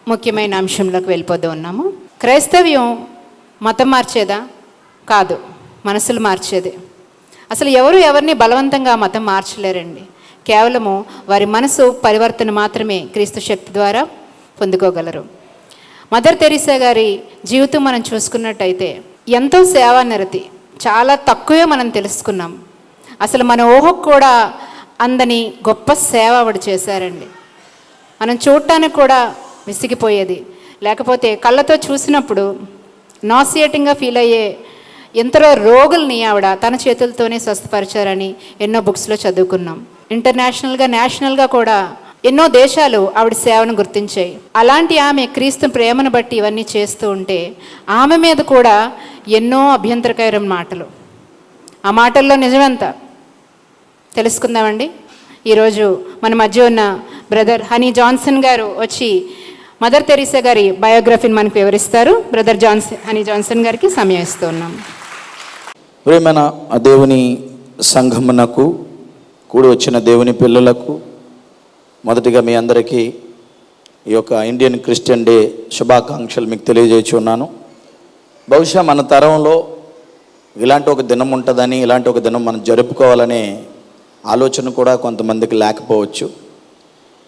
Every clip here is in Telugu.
ముఖ్యమైన అంశంలోకి వెళ్ళిపోతూ ఉన్నాము. క్రైస్తవ్యం మతం మార్చేదా? కాదు, మనసులు మార్చేది. అసలు ఎవరు ఎవరిని బలవంతంగా మతం మార్చలేరండి. కేవలము వారి మనసు పరివర్తన మాత్రమే క్రీస్తు శక్తి ద్వారా పొందుకోగలరు. మదర్ తెరీసా గారి జీవితం మనం చూసుకున్నట్టయితే ఎంతో సేవానిరతి, చాలా తక్కువే మనం తెలుసుకున్నాం. అసలు మన ఊహకు కూడా అందని గొప్ప సేవ ఆవిడ చేశారండి. మనం చూడటానికి కూడా విసిగిపోయేది, లేకపోతే కళ్ళతో చూసినప్పుడు నాసియేటింగ్గా ఫీల్ అయ్యే ఎంతలో రోగుల్ని ఆవిడ తన చేతులతోనే స్వస్థపరిచారని ఎన్నో బుక్స్లో చదువుకున్నాం. ఇంటర్నేషనల్గా, నేషనల్గా కూడా ఎన్నో దేశాలు ఆవిడ సేవను గుర్తించాయి. అలాంటి ఆమె క్రీస్తు ప్రేమను బట్టి ఇవన్నీ చేస్తూ ఉంటే ఆమె మీద కూడా ఎన్నో అభ్యంతరకరమైన మాటలు. ఆ మాటల్లో నిజమంతా తెలుసుకుందామండి. ఈరోజు మన మధ్య ఉన్న బ్రదర్ హనీ జాన్సన్ గారు వచ్చి మదర్ తెరీసా గారి బయోగ్రఫీని మనకు వివరిస్తారు. బ్రదర్ హనీ జాన్సన్ గారికి సమయం ఇస్తూ ఉన్నాం. ప్రియమైన దేవుని సంఘమునకు కూడి వచ్చిన దేవుని పిల్లలకు మొదటిగా మీ అందరికీ ఈ యొక్క ఇండియన్ క్రిస్టియన్ డే శుభాకాంక్షలు మీకు తెలియజేస్తున్నాను. బహుశా మన తరంలో ఇలాంటి ఒక దినం ఉంటుందని, ఇలాంటి ఒక దినం మనం జరుపుకోవాలనే ఆలోచన కూడా కొంతమందికి లేకపోవచ్చు.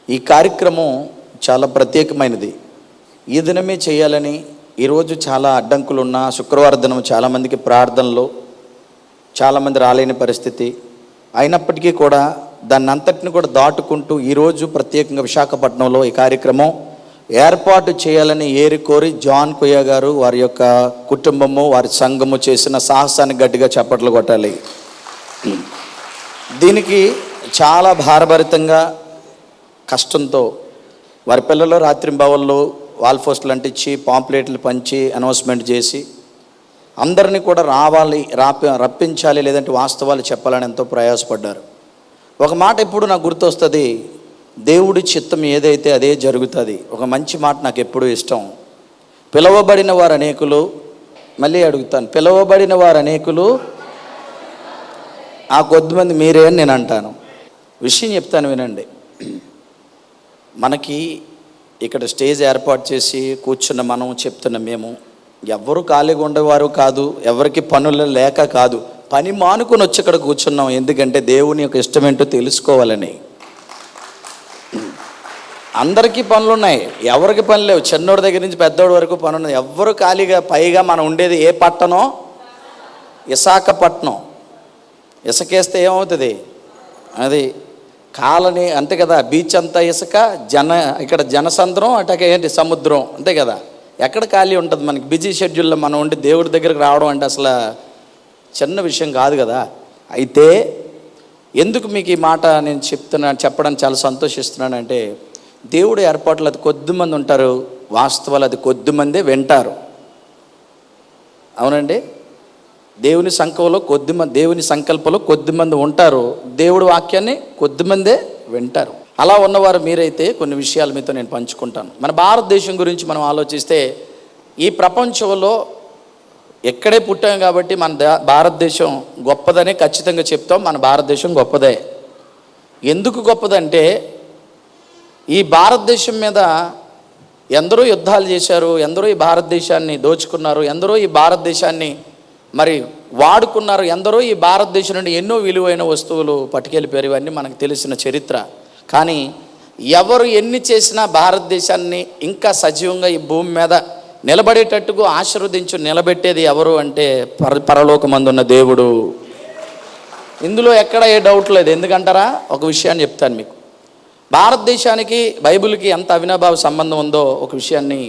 ఈ కార్యక్రమం చాలా ప్రత్యేకమైనది. ఈ దినమే చేయాలని ఈరోజు చాలా అడ్డంకులు ఉన్న శుక్రవారం దినం చాలామందికి ప్రార్థనలో చాలామంది రాలేని పరిస్థితి అయినప్పటికీ కూడా దాన్ని అంతటిని కూడా దాటుకుంటూ ఈరోజు ప్రత్యేకంగా విశాఖపట్నంలో ఈ కార్యక్రమం ఏర్పాటు చేయాలని కోరి జాన్ కొయ్య గారు, వారి యొక్క కుటుంబము, వారి సంఘము చేసిన సాహసాన్ని గట్టిగా చప్పట్లు కొట్టాలి. దీనికి చాలా భారభరితంగా కష్టంతో వారి పిల్లలు రాత్రింబవళ్ళు వాల్ పోస్టులు అంటించి, పాంప్లెట్లు పంచి, అనౌన్స్మెంట్ చేసి అందరినీ కూడా రప్పించాలి, లేదంటే వాస్తవాలు చెప్పాలని ఎంతో ప్రయాసపడ్డారు. ఒక మాట ఎప్పుడు నాకు గుర్తొస్తుంది, దేవుడి చిత్తం ఏదైతే అదే జరుగుతుంది. ఒక మంచి మాట నాకు ఎప్పుడూ ఇష్టం. పిలవబడిన వారు అనేకులు, మళ్ళీ అడుగుతాను, పిలవబడిన వారు అనేకులు, ఆ కొద్దిమంది మీరే అని నేను అంటాను. విషయం చెప్తాను వినండి. మనకి ఇక్కడ స్టేజ్ ఏర్పాటు చేసి కూర్చున్న మనం చెప్తున్న మేము ఎవరు ఖాళీగా ఉండేవారు కాదు, ఎవరికి పనులు లేక కాదు, పని మానుకొని వచ్చి ఇక్కడ కూర్చున్నాం. ఎందుకంటే దేవుని యొక్క ఇష్టం ఏంటో తెలుసుకోవాలని. అందరికీ పనులు ఉన్నాయి, ఎవరికి పని లేవు. చిన్నోడి దగ్గర నుంచి పెద్దోడి వరకు పని ఉన్నది. ఎవరు ఖాళీగా, పైగా మనం ఉండేది ఏ పట్టణం? విశాఖపట్నం. ఇసుకేస్తే ఏమవుతుంది? అది కాలనీ అంతే కదా. బీచ్ అంతా ఇసుక, ఇక్కడ జనసంద్రం, అటకే ఏంటి సముద్రం, అంతే కదా. ఎక్కడ ఖాళీ ఉంటుంది మనకి? బిజీ షెడ్యూల్లో మనం ఉండి దేవుడి దగ్గరికి రావడం అంటే అసలు చిన్న విషయం కాదు కదా. అయితే ఎందుకు మీకు ఈ మాట నేను చెప్పడానికి చాలా సంతోషిస్తున్నానంటే, దేవుడు ఏర్పాట్లు అది కొద్దిమంది ఉంటారు, వాస్తవాలు అది కొద్దిమందే వింటారు. అవునండి, దేవుని సంకల్పంలో కొద్దిమంది ఉంటారు, దేవుడి వాక్యాన్ని కొద్దిమందే వింటారు. అలా ఉన్నవారు మీరైతే కొన్ని విషయాలు మీతో నేను పంచుకుంటాను. మన భారతదేశం గురించి మనం ఆలోచిస్తే, ఈ ప్రపంచంలో ఎక్కడే పుట్టాం కాబట్టి మన భారతదేశం గొప్పదనే ఖచ్చితంగా చెప్తాం. మన భారతదేశం గొప్పదే. ఎందుకు గొప్పదంటే, ఈ భారతదేశం మీద ఎందరో యుద్ధాలు చేశారు, ఎందరో ఈ భారతదేశాన్ని దోచుకున్నారు, ఎందరో ఈ భారతదేశాన్ని మరి వాడుకున్నారు, ఎందరో ఈ భారతదేశం నుండి ఎన్నో విలువైన వస్తువులు పట్టుకెళ్ళిపోయారు. ఇవన్నీ మనకు తెలిసిన చరిత్ర. కానీ ఎవరు ఎన్ని చేసినా భారతదేశాన్ని ఇంకా సజీవంగా ఈ భూమి మీద నిలబడేటట్టుగా నిలబెట్టేది ఎవరు అంటే పరలోకమందున్న దేవుడు. ఇందులో ఎక్కడ ఏ డౌట్ లేదు. ఎందుకంటారా? ఒక విషయాన్ని చెప్తాను మీకు. భారతదేశానికి బైబిల్కి ఎంత అవినాభావ సంబంధం ఉందో ఒక విషయాన్ని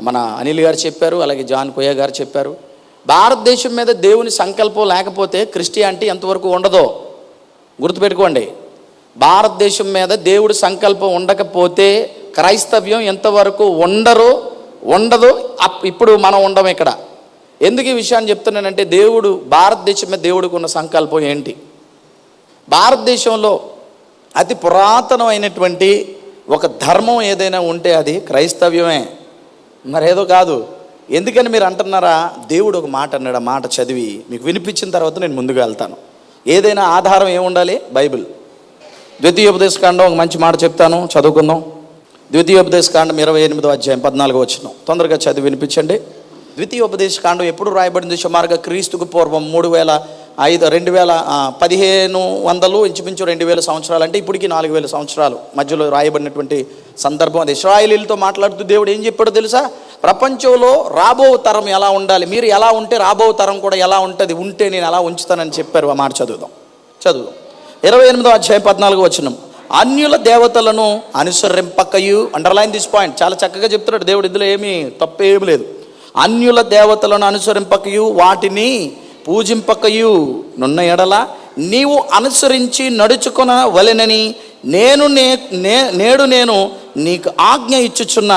మన అనిల్ గారు చెప్పారు, అలాగే జాన్ కొయ్య గారు చెప్పారు. భారతదేశం మీద దేవుని సంకల్పం లేకపోతే క్రిస్టియానిటీ ఎంతవరకు ఉండదో గుర్తుపెట్టుకోండి. భారతదేశం మీద దేవుడి సంకల్పం ఉండకపోతే క్రైస్తవ్యం ఎంతవరకు ఉండదో. ఇప్పుడు మనం ఉండం ఇక్కడ. ఎందుకు ఈ విషయాన్ని చెప్తున్నానంటే, భారతదేశం మీద దేవుడికి ఉన్న సంకల్పం ఏంటి? భారతదేశంలో అతి పురాతనమైనటువంటి ఒక ధర్మం ఏదైనా ఉంటే అది క్రైస్తవ్యమే, మరేదో కాదు. ఎందుకని మీరు అంటున్నారా? దేవుడు ఒక మాట అన్నాడు. ఆ మాట చదివి మీకు వినిపించిన తర్వాత నేను ముందుకు వెళ్తాను. ఏదైనా ఆధారం ఏముండాలి? బైబిల్. ద్వితీయోపదేశకాండం ఒక మంచి మాట చెప్తాను, చదువుకుందాం. ద్వితీయోపదేశకాండం 28వ అధ్యాయం 14వ వచనం తొందరగా చదివి వినిపించండి. ద్వితీయోపదేశకాండం ఎప్పుడు రాయబడింది? సుమారుగా క్రీస్తుకు పూర్వం 1500 ఇంచుమించు 2000 సంవత్సరాలు, అంటే ఇప్పటికి 4000 సంవత్సరాలు మధ్యలో రాయబడినటువంటి సందర్భం. అది ఇశ్రాయేలీలతో మాట్లాడుతూ దేవుడు ఏం చెప్పాడో తెలుసా? ప్రపంచంలో రాబో తరం ఎలా ఉండాలి, మీరు ఎలా ఉంటే రాబో తరం కూడా ఎలా ఉంటుంది, ఉంటే నేను ఎలా ఉంచుతానని చెప్పారు. ఆ మాట చదువుదాం 28వ అధ్యాయం 14వ వచనం. అన్యుల దేవతలను అనుసరింపకయు, అండర్లైన్ దిస్ పాయింట్, చాలా చక్కగా చెప్తున్నాడు దేవుడు, ఇందులో ఏమీ తప్పేమీ లేదు. అన్యుల దేవతలను అనుసరింపకయు వాటిని పూజింపకయు నున్న ఎడల నీవు అనుసరించి నడుచుకొన వలెనని నేడు నేను నీకు ఆజ్ఞ ఇచ్చుచున్న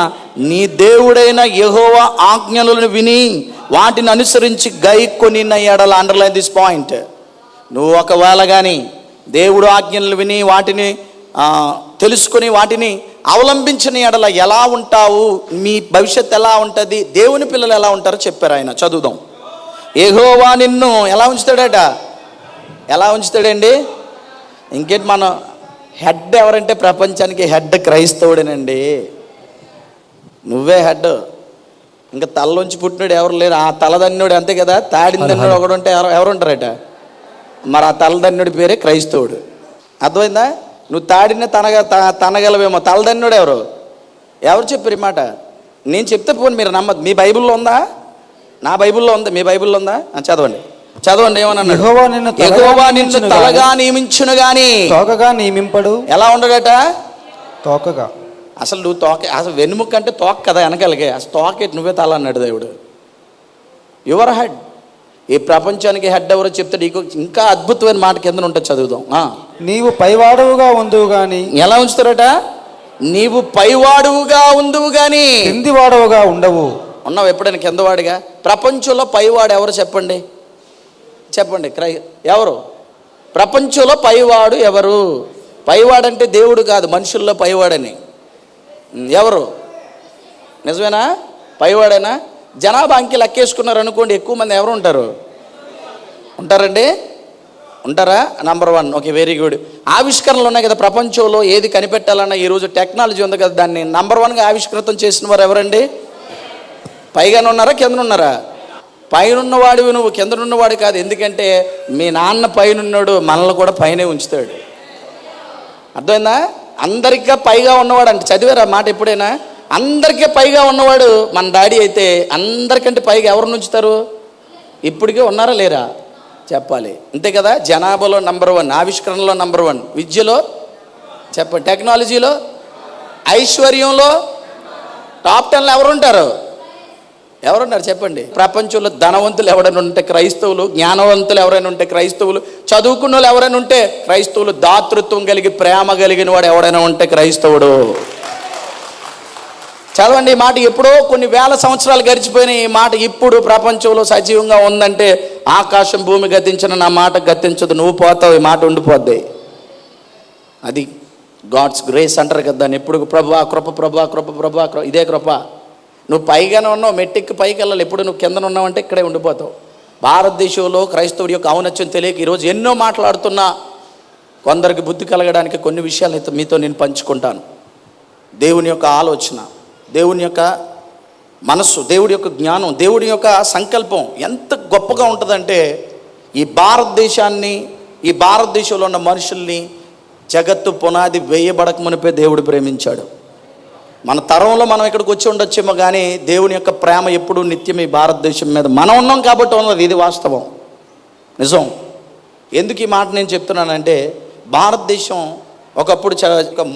నీ దేవుడైన యెహోవా ఆజ్ఞలను విని వాటిని అనుసరించి గైకొనిన ఎడల, అండర్లైన్ దిస్ పాయింట్, నువ్వు ఒకవేళ కానీ దేవుడు ఆజ్ఞలు విని వాటిని తెలుసుకొని వాటిని అవలంబించిన ఎడల ఎలా ఉంటావు, మీ భవిష్యత్తు ఎలా ఉంటుంది, దేవుని పిల్లలు ఎలా ఉంటారో చెప్పారు ఆయన. చదువుదాం. యెహోవా నిన్ను ఎలా ఉంచుతాడట? ఎలా ఉంచుతాడండి? ఇంకేంటి, మన హెడ్ ఎవరంటే ప్రపంచానికి హెడ్ క్రైస్తవుడేనండి. నువ్వే హెడ్, ఇంకా తలలోంచి పుట్టినాడు ఎవరు లేరు. ఆ తలదన్నుడు అంతే కదా, తాడిందన్నుడు ఒకడు ఉంటే ఎవరు ఉంటారట? మరి ఆ తలదన్నుడి పేరే క్రైస్తవుడు. అర్థమైందా? నువ్వు తాడిన తనగలవేమో, తలదన్నుడు ఎవరు చెప్పారు ఈ మాట? నేను చెప్తే పోనీ మీరు నమ్మదు. మీ బైబిల్లో ఉందా? నా బైబిల్లో ఉంది. మీ బైబిల్లో ఉందా? చదవండి ఏమన్నాడు? యెహోవా నిన్ను తలగా నియమించును గాని తోకగా నియమింపడు. ఎలా ఉండడట? తోకగా. అసలు నువ్వు తోక, అసలు వెన్నుముక్క అంటే తోక కదా వెనకాలకే, అసలు తోకేటి నువ్వే తల అన్నాడు దేవుడు. Your head. ఈ ప్రపంచానికి హెడ్ ఎవరో చెప్తాడు. ఇంకా అద్భుతమైన మాట కింద ఉంటుంది, చదువుదాం. నీవు పైవాడువుగా ఉందువు గాని. ఎలా ఉంచుతారట? నీవు పైవాడువుగా ఉందువు గాని కిందివాడవుగా ఉండవు. ఉన్నావు ఎప్పుడైనా కిందవాడిగా? ప్రపంచంలో పైవాడు ఎవరు చెప్పండి? ఎవరు ప్రపంచంలో పైవాడు ఎవరు? పైవాడంటే దేవుడు కాదు, మనుషుల్లో పైవాడని. ఎవరు? నిజమేనా? పైవాడేనా? జనాభా అంకె లెక్కేసుకున్నారు అనుకోండి, ఎక్కువ మంది ఎవరు ఉంటారండి? ఉంటారా? నంబర్ 1. Okay, very good. ఆవిష్కరణలు ఉన్నాయి కదా ప్రపంచంలో, ఏది కనిపెట్టాలన్నా ఈరోజు టెక్నాలజీ ఉంది కదా, దాన్ని నంబర్ 1గా ఆవిష్కృతం చేసిన వారు ఎవరండి? పైగానే ఉన్నారా, కింద ఉన్నారా? పైన ఉన్నవాడివి నువ్వు, కింద ఉన్నవాడు కాదు. ఎందుకంటే మీ నాన్న పైన ఉన్నాడు, మనల్ని కూడా పైనే ఉంచుతాడు. అర్థమైందా? అందరికీ పైగా ఉన్నవాడు అంటే, చదివారా మాట ఎప్పుడైనా? అందరికీ పైగా ఉన్నవాడు మన డాడీ అయితే, అందరికంటే పైగా ఎవరు ఉంచుతారు? ఇప్పటికే ఉన్నారా లేరా చెప్పాలి, అంతే కదా. జనాభాలో నంబర్ 1, ఆవిష్కరణలో నంబర్ 1, విద్యలో చెప్పండి, టెక్నాలజీలో, ఐశ్వర్యంలో టాప్ 10లో ఎవరుంటారు చెప్పండి. ప్రపంచంలో ధనవంతులు ఎవరైనా ఉంటే క్రైస్తవులు, జ్ఞానవంతులు ఎవరైనా ఉంటే క్రైస్తవులు, చదువుకున్న వాళ్ళు ఎవరైనా ఉంటే క్రైస్తవులు, దాతృత్వం కలిగి ప్రేమ కలిగిన వాడు ఎవడైనా ఉంటే క్రైస్తవుడు. చదవండి ఈ మాట. ఎప్పుడో కొన్ని వేల సంవత్సరాలు గడిచిపోయిన ఈ మాట ఇప్పుడు ప్రపంచంలో సజీవంగా ఉందంటే, ఆకాశం భూమి గతించిన నా మాట గతించదు, నువ్వు పోతావు, ఈ మాట ఉండిపోద్ది. అది గాడ్స్ గ్రేస్ అంటారు కదా దాన్ని. ఎప్పుడు ప్రభా కృప, ప్రభా కృప, ప్రభా కృప, ఇదే కృప. నువ్వు పైగానే ఉన్నావు, మెట్టిక్కి పైకి వెళ్ళాలి. ఎప్పుడు నువ్వు కింద ఉన్నావంటే ఇక్కడే ఉండిపోతావు. భారతదేశంలో క్రైస్తవుడి యొక్క ఔన్నత్యం తెలియక ఈరోజు ఎన్నో మాట్లాడుతున్నా, కొందరికి బుద్ధి కలగడానికి కొన్ని విషయాలు అయితే మీతో నేను పంచుకుంటాను. దేవుని యొక్క ఆలోచన, దేవుని యొక్క మనస్సు, దేవుడి యొక్క జ్ఞానం, దేవుడి యొక్క సంకల్పం ఎంత గొప్పగా ఉంటుందంటే, ఈ భారతదేశాన్ని, ఈ భారతదేశంలో ఉన్న మనుషుల్ని జగత్తు పునాది వేయబడక మునిపే దేవుడు ప్రేమించాడు. మన తరంలో మనం ఇక్కడికి వచ్చి ఉండొచ్చేమో కానీ దేవుని యొక్క ప్రేమ ఎప్పుడూ నిత్యం ఈ భారతదేశం మీద మనం ఉన్నాం కాబట్టి ఉన్నది. ఇది వాస్తవం, నిజం. ఎందుకు ఈ మాట నేను చెప్తున్నానంటే, భారతదేశం ఒకప్పుడు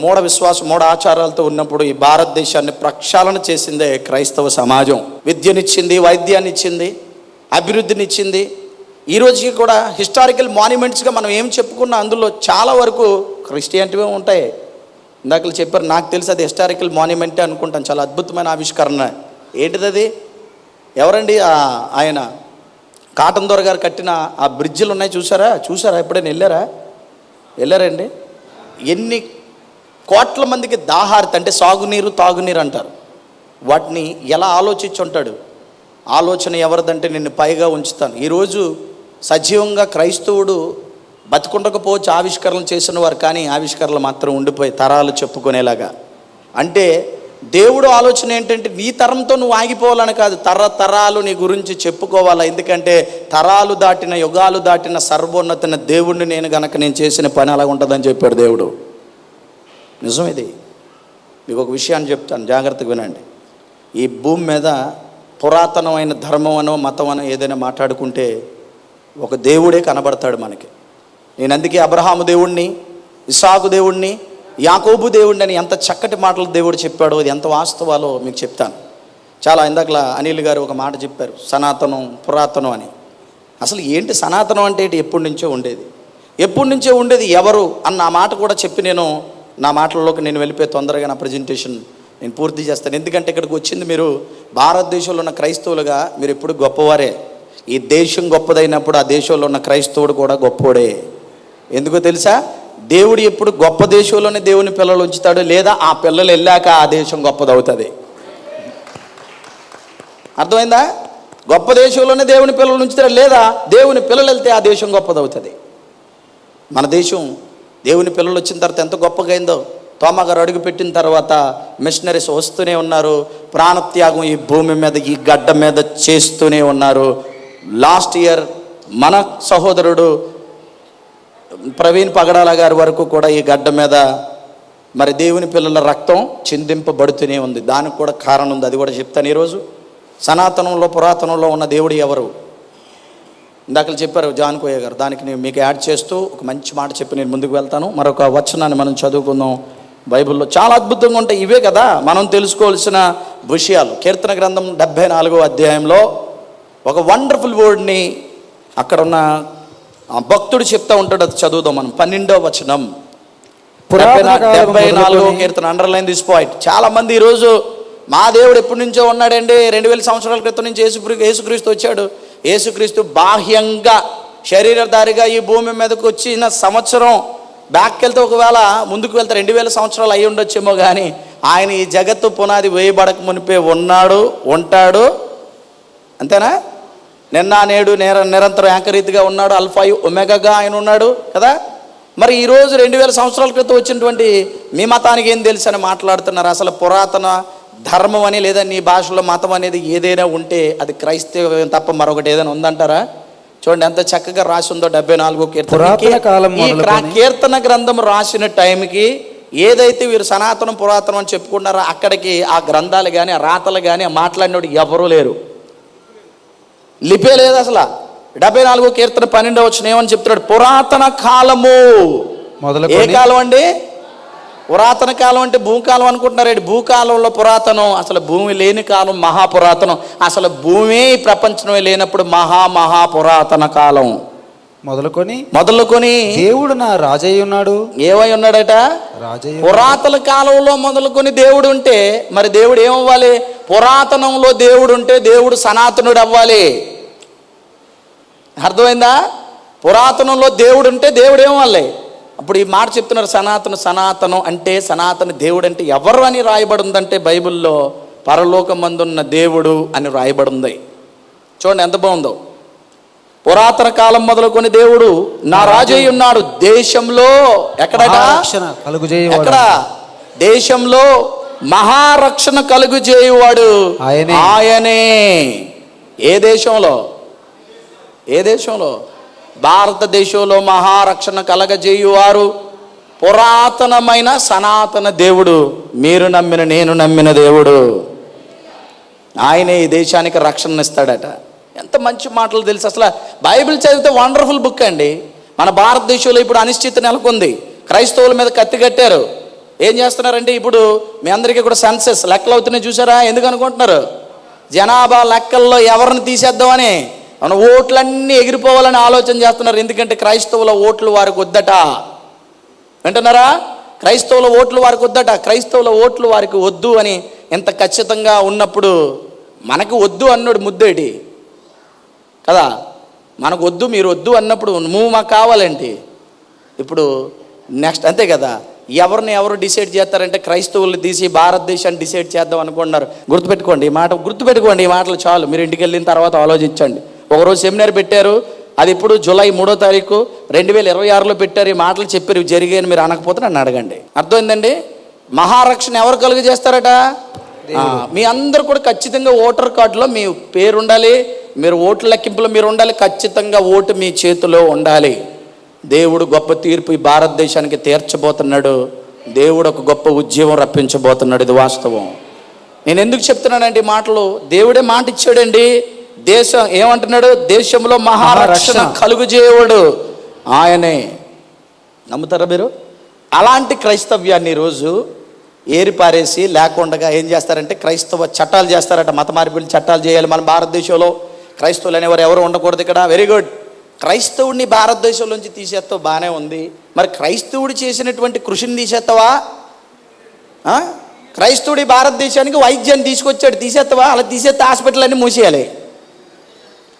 మూఢ విశ్వాసం, మూఢ ఆచారాలతో ఉన్నప్పుడు ఈ భారతదేశాన్ని ప్రక్షాళన చేసిందే క్రైస్తవ సమాజం. విద్యనిచ్చింది, వైద్యాన్ని ఇచ్చింది, అభివృద్ధినిచ్చింది. ఈ రోజుకి కూడా హిస్టారికల్ మాన్యుమెంట్స్గా మనం ఏం చెప్పుకున్నా అందులో చాలా వరకు క్రిస్టియానిటీవే ఉంటాయి. ఇందాక చెప్పారు, నాకు తెలిసి అది హిస్టారికల్ మాన్యుమెంటే అనుకుంటాను. చాలా అద్భుతమైన ఆవిష్కరణ. ఏంటిది అది? ఎవరండి? ఆయన కాటన్ దొర గారు కట్టిన ఆ బ్రిడ్జిలు ఉన్నాయి, చూసారా ఎప్పుడైనా వెళ్ళారండి? ఎన్ని కోట్ల మందికి దాహార్తి అంటే సాగునీరు, తాగునీరు అంటారు. వాటిని ఎలా ఆలోచించి ఉంటాడు? ఆలోచన ఎవరిదంటే నిన్ను పైగా ఉంచుతాను. ఈరోజు సజీవంగా క్రైస్తవుడు బతుకుండకపోవచ్చు ఆవిష్కరణలు చేసిన వారు, కానీ ఆవిష్కరణలు మాత్రం ఉండిపోయి తరాలు చెప్పుకునేలాగా. అంటే దేవుడు ఆలోచన ఏంటంటే నీ తరంతో నువ్వు ఆగిపోవాలని కాదు, తరతరాలు నీ గురించి చెప్పుకోవాలా. ఎందుకంటే తరాలు దాటిన యుగాలు దాటిన సర్వోన్నతన దేవుణ్ణి నేను చేసిన పని అలా ఉంటుందని చెప్పాడు దేవుడు. నిజం ఇది. మీకు ఒక విషయాన్ని చెప్తాను, జాగ్రత్తగా వినండి. ఈ భూమి మీద పురాతనమైన ధర్మం అనో మతం అనో ఏదైనా మాట్లాడుకుంటే ఒక దేవుడే కనబడతాడు మనకి. నేను అందుకే అబ్రహాము దేవుణ్ణి, ఇస్సాకు దేవుణ్ణి, యాకోబు దేవుణ్ణి అని ఎంత చక్కటి మాటలు దేవుడు చెప్పాడో, అది ఎంత వాస్తవాలో మీకు చెప్తాను. చాలా ఇందాకలా అనిల్ గారు ఒక మాట చెప్పారు, సనాతనం పురాతనం అని. అసలు ఏంటి సనాతనం అంటే ఏంటి? ఎప్పటి నుంచో ఉండేది, ఎప్పటి నుంచో ఉండేది ఎవరు అన్న ఆ మాట కూడా చెప్పి నేను నా మాటల్లోకి నేను వెళ్ళిపోయి తొందరగా నా ప్రజెంటేషన్ నేను పూర్తి చేస్తాను. ఎందుకంటే ఇక్కడికి వచ్చింది మీరు భారతదేశంలో ఉన్న క్రైస్తవులుగా మీరు ఎప్పుడు గొప్పవారే. ఈ దేశం గొప్పదైనప్పుడు ఆ దేశంలో ఉన్న క్రైస్తవుడు కూడా గొప్పోడే. ఎందుకో తెలుసా? దేవుడు ఎప్పుడు గొప్ప దేశంలోనే దేవుని పిల్లలు ఉంచుతాడు, లేదా ఆ పిల్లలు వెళ్ళాక ఆ దేశం గొప్పదవుతుంది. అర్థమైందా? గొప్ప దేశంలోనే దేవుని పిల్లలు ఉంచుతాడు, లేదా దేవుని పిల్లలు వెళ్తే ఆ దేశం గొప్పదవుతుంది. మన దేశం దేవుని పిల్లలు వచ్చిన తర్వాత ఎంత గొప్పగా అయిందో. తోమా గారు అడుగు పెట్టిన తర్వాత మిషనరీస్ వస్తూనే ఉన్నారు, ప్రాణత్యాగం ఈ భూమి మీద ఈ గడ్డ మీద చేస్తూనే ఉన్నారు. లాస్ట్ ఇయర్ మన సహోదరుడు ప్రవీణ్ పగడాల గారి వరకు కూడా ఈ గడ్డ మీద మరి దేవుని పిల్లల రక్తం చిందింపబడుతూనే ఉంది. దానికి కూడా కారణం ఉంది, అది కూడా చెప్తాను ఈరోజు. సనాతనంలో పురాతనంలో ఉన్న దేవుడు ఎవరు? ఇందాక చెప్పారు జాన్కోయ్య గారు, దానికి నేను మీకు యాడ్ చేస్తూ ఒక మంచి మాట చెప్పి నేను ముందుకు వెళ్తాను. మరొక వచనాన్ని మనం చదువుకుందాం. బైబిల్లో చాలా అద్భుతంగా ఉంటాయి, ఇవే కదా మనం తెలుసుకోవాల్సిన విషయాలు. కీర్తన గ్రంథం 74వ అధ్యాయంలో ఒక వండర్ఫుల్ వర్డ్ని అక్కడ ఉన్న భక్తుడు చెప్తా ఉంటాడు, అది చదువుదాం మనం. 12వ వచనం, 74వ కీర్తన. Underline this point. చాలా మంది ఈరోజు మా దేవుడు ఎప్పటి నుంచో ఉన్నాడండి, 2000 సంవత్సరాల క్రితం నుంచి యేసుక్రీస్తు వచ్చాడు. యేసుక్రీస్తు బాహ్యంగా శరీరధారిగా ఈ భూమి మీదకి వచ్చిన సంవత్సరం బ్యాక్కి వెళ్తే ఒకవేళ ముందుకు వెళ్తే 2000 సంవత్సరాలు అయి ఉండొచ్చేమో, కానీ ఆయన ఈ జగత్తు పునాది వేయబడక మునిపే ఉన్నాడు, ఉంటాడు. అంతేనా? నిన్న నేడు నిరంతరం ఏకరీతిగా ఉన్నాడు, అల్ఫాయు ఒమెగాగా ఆయన ఉన్నాడు కదా. మరి ఈరోజు 2000 సంవత్సరాల క్రితం వచ్చినటువంటి మీ మతానికి ఏం తెలుసు అని మాట్లాడుతున్నారు. అసలు పురాతన ధర్మం అని లేదా నీ భాషలో మతం అనేది ఏదైనా ఉంటే అది క్రైస్తవం తప్ప మరొకటి ఏదైనా ఉందంటారా? చూడండి ఎంత చక్కగా రాసి ఉందో 74వ కీర్తన. కీర్తన గ్రంథం రాసిన టైంకి ఏదైతే వీరు సనాతనం పురాతనం అని చెప్పుకున్నారో అక్కడికి ఆ గ్రంథాలు కానీ ఆ రాతలు కానీ ఆ మాట్లాడినోడు ఎవరూ లేరు, లిపే లేదు అసలు. 74వ కీర్తన 12వ వచనం ఏమని చెప్తున్నాడు? పురాతన కాలము. ఏ కాలం అండి? పురాతన కాలం అంటే భూకాలం అనుకుంటున్నారేంటి? భూకాలంలో పురాతనం, అసలు భూమి లేని కాలం మహాపురాతనం. అసలు భూమి ప్రపంచమే లేనప్పుడు మహాపురాతన కాలం మొదలుకొని దేవుడు నా రాజయ్య ఉన్నాడు. ఏమై ఉన్నాడట? పురాతన కాలంలో మొదలుకొని దేవుడు ఉంటే మరి దేవుడు ఏమవ్వాలి? పురాతనంలో దేవుడు ఉంటే దేవుడు సనాతనుడు అవ్వాలి. అర్థమైందా? పురాతనంలో దేవుడు ఉంటే దేవుడు ఏమవ్వాలి? అప్పుడు ఈ మాట చెప్తున్నారు, సనాతనం అంటే సనాతన దేవుడు అంటే ఎవరు అని రాయబడి ఉందంటే బైబిల్లో పరలోకమందున్న దేవుడు అని రాయబడి ఉంది. చూడండి ఎంత బాగుందో. పురాతన కాలం మొదలుకొని దేవుడు నా రాజయ్య ఉన్నాడు దేశంలో. ఎక్కడట? ఎక్కడ? దేశంలో మహారక్షణ కలుగు చేయువాడు ఆయనే. ఏ దేశంలో? ఏ దేశంలో? భారతదేశంలో మహారక్షణ కలగజేయువారు పురాతనమైన సనాతన దేవుడు. మీరు నమ్మిన నేను నమ్మిన దేవుడు ఆయనే ఈ దేశానికి రక్షణ ఇస్తాడట. ఎంత మంచి మాటలు తెలుసు. అసలు బైబిల్ చదివితే వండర్ఫుల్ బుక్ అండి. మన భారతదేశంలో ఇప్పుడు అనిశ్చితి నెలకొంది, క్రైస్తవుల మీద కత్తి కట్టారు. ఏం చేస్తున్నారంటే ఇప్పుడు మీ అందరికీ కూడా సెన్సెస్ లెక్కలు అవుతున్నాయి చూసారా? ఎందుకు అనుకుంటున్నారు? జనాభా లెక్కల్లో ఎవరిని తీసేద్దామని, మన ఓట్లన్నీ ఎగిరిపోవాలని ఆలోచన చేస్తున్నారు. ఎందుకంటే క్రైస్తవుల ఓట్లు వారికి వద్దట. వింటున్నారా? క్రైస్తవుల ఓట్లు వారికి వద్దట. క్రైస్తవుల ఓట్లు వారికి వద్దు అని ఎంత ఖచ్చితంగా ఉన్నప్పుడు మనకు వద్దు అన్నాడు ముద్దేటి కదా. మనకు వద్దు, మీరు వద్దు అన్నప్పుడు నువ్వు మాకు కావాలంటే ఇప్పుడు నెక్స్ట్ అంతే కదా. ఎవరిని ఎవరు డిసైడ్ చేస్తారంటే క్రైస్తవులు తీసి భారతదేశాన్ని డిసైడ్ చేద్దాం అనుకుంటున్నారు. గుర్తుపెట్టుకోండి ఈ మాట, గుర్తుపెట్టుకోండి ఈ మాటలు చాలు. మీరు ఇంటికి వెళ్ళిన తర్వాత ఆలోచించండి. ఒకరోజు సెమినార్ పెట్టారు, అది ఇప్పుడు జూలై 3వ తారీఖు 2026లో పెట్టారు. ఈ మాటలు చెప్పారు, ఇవి జరిగాయని మీరు అనకపోతే నన్ను అడగండి. అర్థమైందండి? మహారక్షణ ఎవరు కలుగు చేస్తారట? మీ అందరు కూడా ఖచ్చితంగా ఓటర్ కార్డులో మీ పేరు ఉండాలి, మీరు ఓట్ల లెక్కింపులో మీరు ఉండాలి, ఖచ్చితంగా ఓటు మీ చేతిలో ఉండాలి. దేవుడు గొప్ప తీర్పు ఈ భారతదేశానికి తీర్చబోతున్నాడు. దేవుడు ఒక గొప్ప ఉద్యమం రప్పించబోతున్నాడు. ఇది వాస్తవం. నేను ఎందుకు చెప్తున్నానండి మాటలు? దేవుడే మాట ఇచ్చాడండి. దేశం ఏమంటున్నాడు? దేశంలో మహారక్షణ కలుగు చేయవాడు ఆయనే. నమ్ముతారా మీరు? అలాంటి క్రైస్తవ్యాన్ని ఈరోజు ఏరిపారేసి లేకుండా ఏం చేస్తారంటే క్రైస్తవ చట్టాలు చేస్తారట. మత మార్పిడి చట్టాలు చేయాలి. మన భారతదేశంలో క్రైస్తవులు అనేవారు ఎవరు ఉండకూడదు ఇక్కడ. Very good. క్రైస్తవుడిని భారతదేశంలోంచి తీసేస్తావు, బాగానే ఉంది. మరి క్రైస్తవుడు చేసినటువంటి కృషిని తీసేస్తావా? క్రైస్తవుడి భారతదేశానికి వైద్యాన్ని తీసుకొచ్చాడు, తీసేస్తావా? అలా తీసేస్తే హాస్పిటల్ అన్ని మూసేయాలి.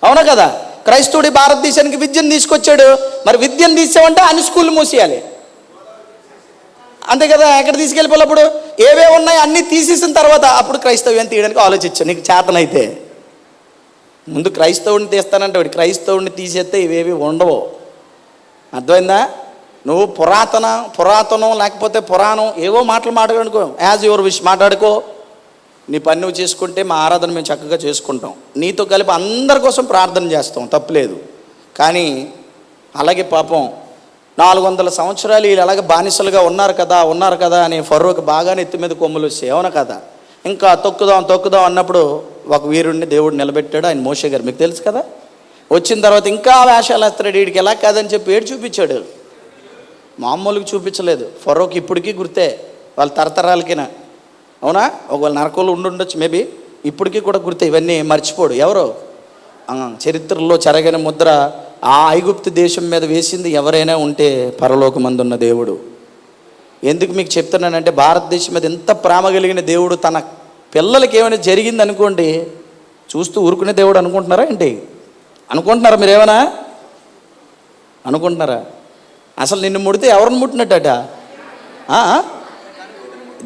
అవునా కదా? క్రైస్తవుడి భారతదేశానికి విద్యను తీసుకొచ్చాడు, మరి విద్యను తీసావంటే అన్ని స్కూళ్ళు మూసేయాలి. అంతే కదా? ఎక్కడ తీసుకెళ్ళిపోయినప్పుడు ఏవే ఉన్నాయి అన్నీ తీసేసిన తర్వాత అప్పుడు క్రైస్తవ్యం తీయడానికి ఆలోచించాను. నీకు చేతనైతే ముందు క్రైస్తవుడిని తీస్తానంటే వాడు క్రైస్తవుడిని తీసేస్తే ఇవేవి ఉండవు. అర్థమైందా? నువ్వు పురాతనం లేకపోతే పురాణం ఏవో మాటలు మాట్లాడుకో, యాజ్ యువర్ విష్ మాట్లాడుకో. నీ పని నువ్వు చేసుకుంటే మా ఆరాధన మేము చక్కగా చేసుకుంటాం. నీతో కలిపి అందరి కోసం ప్రార్థన చేస్తాం, తప్పులేదు. కానీ అలాగే పాపం 400 సంవత్సరాలు వీళ్ళు అలాగే బానిసలుగా ఉన్నారు కదా అని ఫరోకి బాగానే ఎత్తి మీద కొమ్ములు వచ్చాయి. అవునా కదా? ఇంకా తొక్కుదాం అన్నప్పుడు ఒక వీరుడిని దేవుడు నిలబెట్టాడు. ఆయన మోషే గారు, మీకు తెలుసు కదా. వచ్చిన తర్వాత ఇంకా వేషాలు వేస్తాడు. వీడికి ఎలా కాదని చెప్పి ఏడు చూపించాడు. మామూలుగా చూపించలేదు. ఫరోకి ఇప్పటికీ గుర్తే, వాళ్ళ తరతరాలకినా. అవునా? ఒకవేళ నరకంలో ఉండుండొచ్చు మేబీ, ఇప్పటికీ కూడా గుర్తే. ఇవన్నీ మర్చిపోడు. ఎవరో చరిత్రలో చెరగని ముద్ర ఆ ఐగుప్తు దేశం మీద వేసింది ఎవరైనా ఉంటే పరలోకమందున్న దేవుడు. ఎందుకు మీకు చెప్తున్నానంటే భారతదేశం మీద ఎంత ప్రేమ కలిగిన దేవుడు తన పిల్లలకి ఏమైనా జరిగింది అనుకోండి చూస్తూ ఊరుకునే దేవుడు అనుకుంటున్నారా ఏంటి? అనుకుంటున్నారా? మీరు ఏమైనా అనుకుంటున్నారా? అసలు నిన్ను ముడితే ఎవరిని ముట్టినట్టట?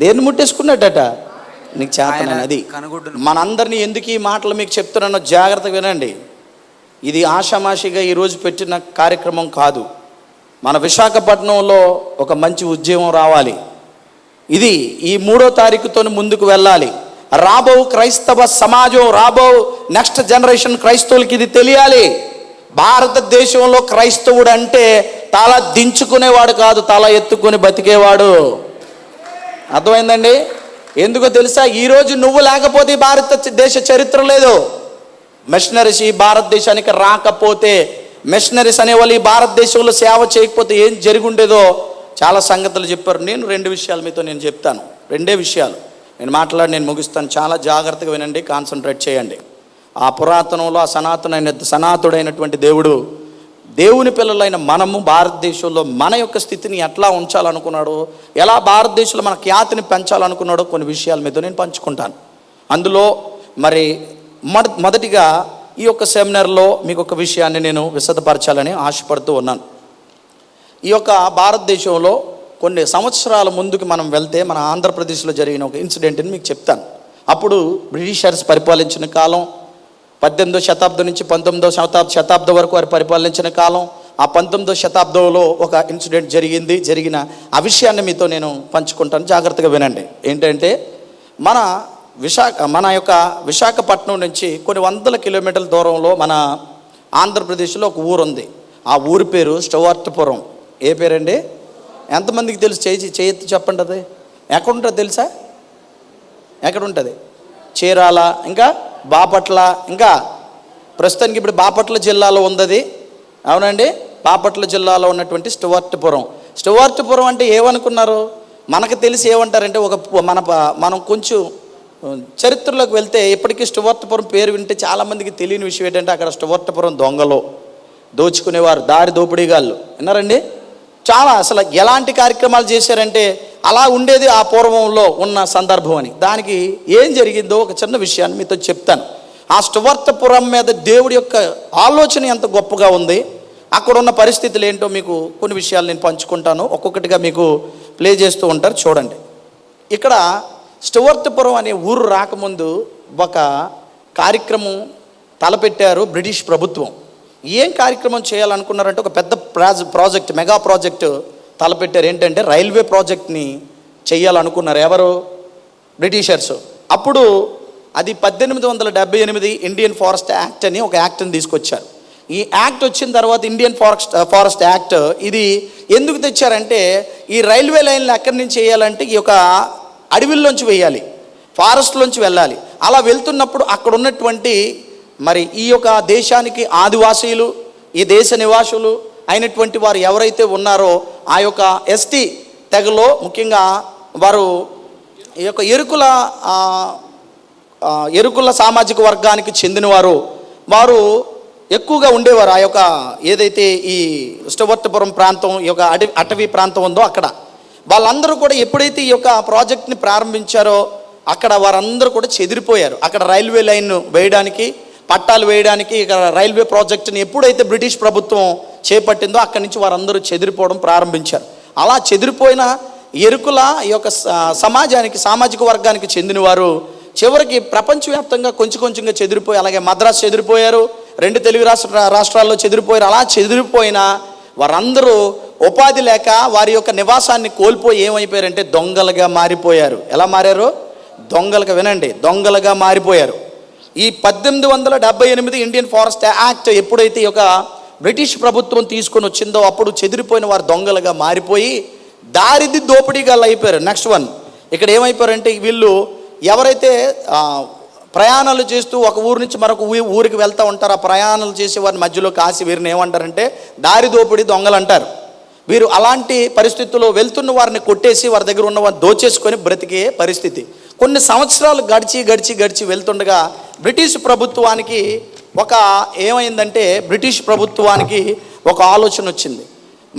దేన్ని ముట్టేసుకున్నట్టట? నీకు చేతనని. అది మనందరినీ ఎందుకు ఈ మాటలు మీకు చెప్తున్నానో జాగ్రత్తగా వినండి. ఇది ఆషామాషిగా ఈరోజు పెట్టిన కార్యక్రమం కాదు. మన విశాఖపట్నంలో ఒక మంచి ఉద్యమం రావాలి. ఇది ఈ 3వ తారీఖుతో ముందుకు వెళ్ళాలి. రాబో క్రైస్తవ సమాజం, రాబో నెక్స్ట్ జనరేషన్ క్రైస్తవులకి ఇది తెలియాలి. భారతదేశంలో క్రైస్తవుడు అంటే తల దించుకునేవాడు కాదు, తల ఎత్తుకుని బతికేవాడు. అర్థమైందండి? ఎందుకో తెలుసా? ఈరోజు నువ్వు లేకపోతే భారతదేశ చరిత్ర లేదు. మిషనరీస్ ఈ భారతదేశానికి రాకపోతే, మిషనరీస్ అనేవాళ్ళు ఈ భారతదేశంలో సేవ చేయకపోతే ఏం జరిగి ఉండేదో చాలా సంగతులు చెప్పారు. నేను 2 విషయాలు మీతో నేను చెప్తాను. 2 విషయాలు నేను ముగిస్తాను. చాలా జాగ్రత్తగా వినండి, కాన్సన్ట్రేట్ చేయండి. ఆ పురాతనంలో ఆ సనాతుడైనటువంటి దేవుడు, దేవుని పిల్లలైన మనము భారతదేశంలో మన యొక్క స్థితిని ఎట్లా ఉంచాలనుకున్నాడో, ఎలా భారతదేశంలో మన ఖ్యాతిని పెంచాలనుకున్నాడో కొన్ని విషయాలు మీతో నేను పంచుకుంటాను. అందులో మరి మొదటిగా ఈ యొక్క సెమినార్లో మీకు ఒక విషయాన్ని నేను విశదపరచాలని ఆశపడుతూ ఉన్నాను. ఈ యొక్క భారతదేశంలో కొన్ని సంవత్సరాల ముందుకు మనం వెళ్తే మన ఆంధ్రప్రదేశ్లో జరిగిన ఒక ఇన్సిడెంట్ని మీకు చెప్తాను. అప్పుడు బ్రిటిషర్స్ పరిపాలించిన కాలం 18వ శతాబ్దం నుంచి 19వ శతాబ్దం వరకు వారు పరిపాలించిన కాలం. ఆ 19వ శతాబ్దంలో ఒక ఇన్సిడెంట్ జరిగిన ఆ విషయాన్ని మీతో నేను పంచుకుంటాను. జాగ్రత్తగా వినండి. ఏంటంటే మన యొక్క విశాఖపట్నం నుంచి కొన్ని 100 కిలోమీటర్ల దూరంలో మన ఆంధ్రప్రదేశ్లో ఒక ఊరు ఉంది. ఆ ఊరి పేరు స్టువర్ట్పురం. ఏ పేరండి? ఎంతమందికి తెలుసు? చేయెత్తి చెప్పండి. అది ఎక్కడుంటుంది తెలుసా? ఎక్కడ ఉంటుంది? చీరాల, ఇంకా బాపట్ల, ఇంకా ప్రస్తుతానికి ఇప్పుడు బాపట్ల జిల్లాలో ఉంది. అవునండి, బాపట్ల జిల్లాలో ఉన్నటువంటి స్టువర్ట్పురం అంటే ఏమనుకున్నారు? మనకు తెలిసి ఏమంటారంటే మనం కొంచెం చరిత్రలోకి వెళ్తే ఇప్పటికీ స్టువర్ట్పురం పేరు వింటే చాలామందికి తెలియని విషయం ఏంటంటే అక్కడ స్టువర్ట్పురం దొంగలు దోచుకునేవారు, దారి దోపిడీగాళ్ళు. విన్నారండి? చాలా అసలు ఎలాంటి కార్యక్రమాలు చేశారంటే అలా ఉండేది ఆ పూర్వంలో ఉన్న సందర్భం అని. దానికి ఏం జరిగిందో ఒక చిన్న విషయాన్ని మీతో చెప్తాను. ఆ స్టువర్ట్పురం మీద దేవుడి యొక్క ఆలోచన ఎంత గొప్పగా ఉంది, అక్కడ ఉన్న పరిస్థితులు ఏంటో మీకు కొన్ని విషయాలు నేను పంచుకుంటాను. ఒక్కొక్కటిగా మీకు ప్లే చేస్తూ ఉంటారు, చూడండి. ఇక్కడ స్టువర్ట్పురం అనే ఊరు రాకముందు ఒక కార్యక్రమం తలపెట్టారు బ్రిటిష్ ప్రభుత్వం. ఏం కార్యక్రమం చేయాలనుకున్నారంటే ఒక పెద్ద మెగా ప్రాజెక్టు తలపెట్టారు. ఏంటంటే రైల్వే ప్రాజెక్ట్ని చెయ్యాలనుకున్నారు. ఎవరు? బ్రిటిషర్స్. అప్పుడు అది 1878 ఇండియన్ ఫారెస్ట్ యాక్ట్ అని ఒక యాక్ట్ని తీసుకొచ్చారు. ఈ యాక్ట్ వచ్చిన తర్వాత ఇండియన్ ఫారెస్ట్ యాక్ట్ ఇది ఎందుకు తెచ్చారంటే, ఈ రైల్వే లైన్లు ఎక్కడి నుంచి వేయాలంటే ఈ యొక్క అడవిల్లోంచి వేయాలి, ఫారెస్ట్లోంచి వెళ్ళాలి. అలా వెళ్తున్నప్పుడు అక్కడ ఉన్నటువంటి మరి ఈ యొక్క దేశానికి ఆదివాసీలు, ఈ దేశ నివాసులు అయినటువంటి వారు ఎవరైతే ఉన్నారో ఆ యొక్క ఎస్టీ తెగలో ముఖ్యంగా వారు ఈ యొక్క ఎరుకుల సామాజిక వర్గానికి చెందినవారు వారు ఎక్కువగా ఉండేవారు. ఆ యొక్క ఏదైతే ఈ స్టువర్ట్పురం ప్రాంతం, ఈ యొక్క అటవీ ప్రాంతం ఉందో అక్కడ వాళ్ళందరూ కూడా ఎప్పుడైతే ఈ యొక్క ప్రాజెక్ట్ని ప్రారంభించారో అక్కడ వారందరూ కూడా చెదిరిపోయారు. అక్కడ రైల్వే లైన్ వేయడానికి, పట్టాలు వేయడానికి, ఇక్కడ రైల్వే ప్రాజెక్టుని ఎప్పుడైతే బ్రిటిష్ ప్రభుత్వం చేపట్టిందో అక్కడి నుంచి వారందరూ చెదిరిపోవడం ప్రారంభించారు. అలా చెదిరిపోయిన ఎరుకుల ఈ యొక్క సమాజానికి, సామాజిక వర్గానికి చెందినవారు చివరికి ప్రపంచవ్యాప్తంగా కొంచెం కొంచెంగా చెదిరిపోయి, అలాగే మద్రాసు చెదిరిపోయారు, 2 తెలుగు రాష్ట్రాల్లో చెదిరిపోయారు. అలా చెదిరిపోయిన వారందరూ ఉపాధి లేక వారి యొక్క నివాసాన్ని కోల్పోయి ఏమైపోయారంటే దొంగలుగా మారిపోయారు. ఎలా మారారు? దొంగలుగా. వినండి, దొంగలుగా మారిపోయారు. ఈ 1878 ఇండియన్ ఫారెస్ట్ యాక్ట్ ఎప్పుడైతే ఈ యొక్క బ్రిటిష్ ప్రభుత్వం తీసుకొని వచ్చిందో అప్పుడు చెదిరిపోయిన వారు దొంగలుగా మారిపోయి దారిది దోపిడీగాళ్ళు అయిపోయారు. నెక్స్ట్ వన్, ఇక్కడ ఏమైపోయారంటే వీళ్ళు ఎవరైతే ప్రయాణాలు చేస్తూ ఒక ఊరు నుంచి మరొక ఊరికి వెళ్తూ ఉంటారు, ఆ ప్రయాణాలు చేసే వారి మధ్యలో కాసి వీరిని ఏమంటారంటే దారి దోపిడీ దొంగలు అంటారు. వీరు అలాంటి పరిస్థితుల్లో వెళ్తున్న వారిని కొట్టేసి వారి దగ్గర ఉన్న వారిని దోచేసుకొని బ్రతికే పరిస్థితి. కొన్ని సంవత్సరాలు గడిచి వెళ్తుండగా బ్రిటిష్ ప్రభుత్వానికి బ్రిటిష్ ప్రభుత్వానికి ఒక ఆలోచన వచ్చింది.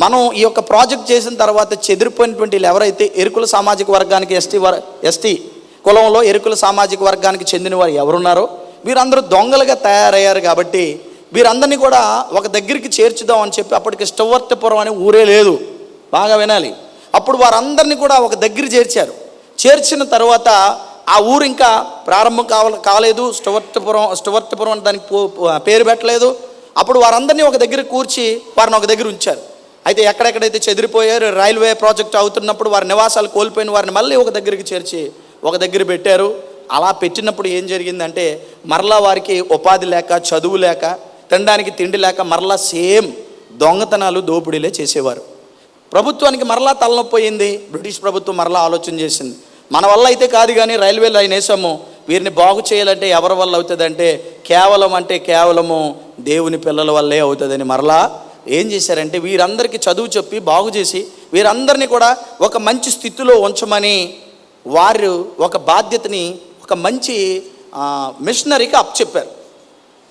మనం ఈ యొక్క ప్రాజెక్ట్ చేసిన తర్వాత చెదిరిపోయినటువంటి వీళ్ళు ఎవరైతే ఎరుకుల సామాజిక వర్గానికి ఎస్టీ కులంలో ఎరుకుల సామాజిక వర్గానికి చెందిన వారు ఎవరున్నారో వీరందరూ దొంగలుగా తయారయ్యారు. కాబట్టి వీరందరినీ కూడా ఒక దగ్గరికి చేర్చుదాం అని చెప్పి అప్పటికి స్టువర్ట్పురం అనే ఊరే లేదు, బాగా వినాలి. అప్పుడు వారందరినీ కూడా ఒక దగ్గర చేర్చారు. చేర్చిన తర్వాత ఆ ఊరు ఇంకా ప్రారంభం కాలేదు. స్టువర్ట్పురం అని దానికి పేరు పెట్టలేదు. అప్పుడు వారందరినీ ఒక దగ్గర కూర్చి వారిని ఒక దగ్గర ఉంచారు. అయితే ఎక్కడెక్కడైతే చెదిరిపోయారు, రైల్వే ప్రాజెక్ట్ అవుతున్నప్పుడు వారి నివాసాలు కోల్పోయిన వారిని మళ్ళీ ఒక దగ్గరికి చేర్చి ఒక దగ్గర పెట్టారు. అలా పెట్టినప్పుడు ఏం జరిగిందంటే మరలా వారికి ఉపాధి లేక, చదువు లేక, తినడానికి తిండి లేక మరలా సేమ్ దొంగతనాలు, దోపిడీలే చేసేవారు. ప్రభుత్వానికి మరలా తలనొప్పోయింది. బ్రిటిష్ ప్రభుత్వం మరలా ఆలోచన చేసింది, మన వల్ల అయితే కాదు కానీ రైల్వే లైన్ వేసాము, వీరిని బాగు చేయాలంటే ఎవరి వల్ల అవుతుందంటే కేవలము దేవుని పిల్లల వల్లే అవుతుందని మరలా ఏం చేశారంటే వీరందరికీ చదువు చెప్పి బాగు చేసి వీరందరినీ కూడా ఒక మంచి స్థితిలో ఉంచమని వారు ఒక బాధ్యతని ఒక మంచి మిషనరీకి అప్పచెప్పారు.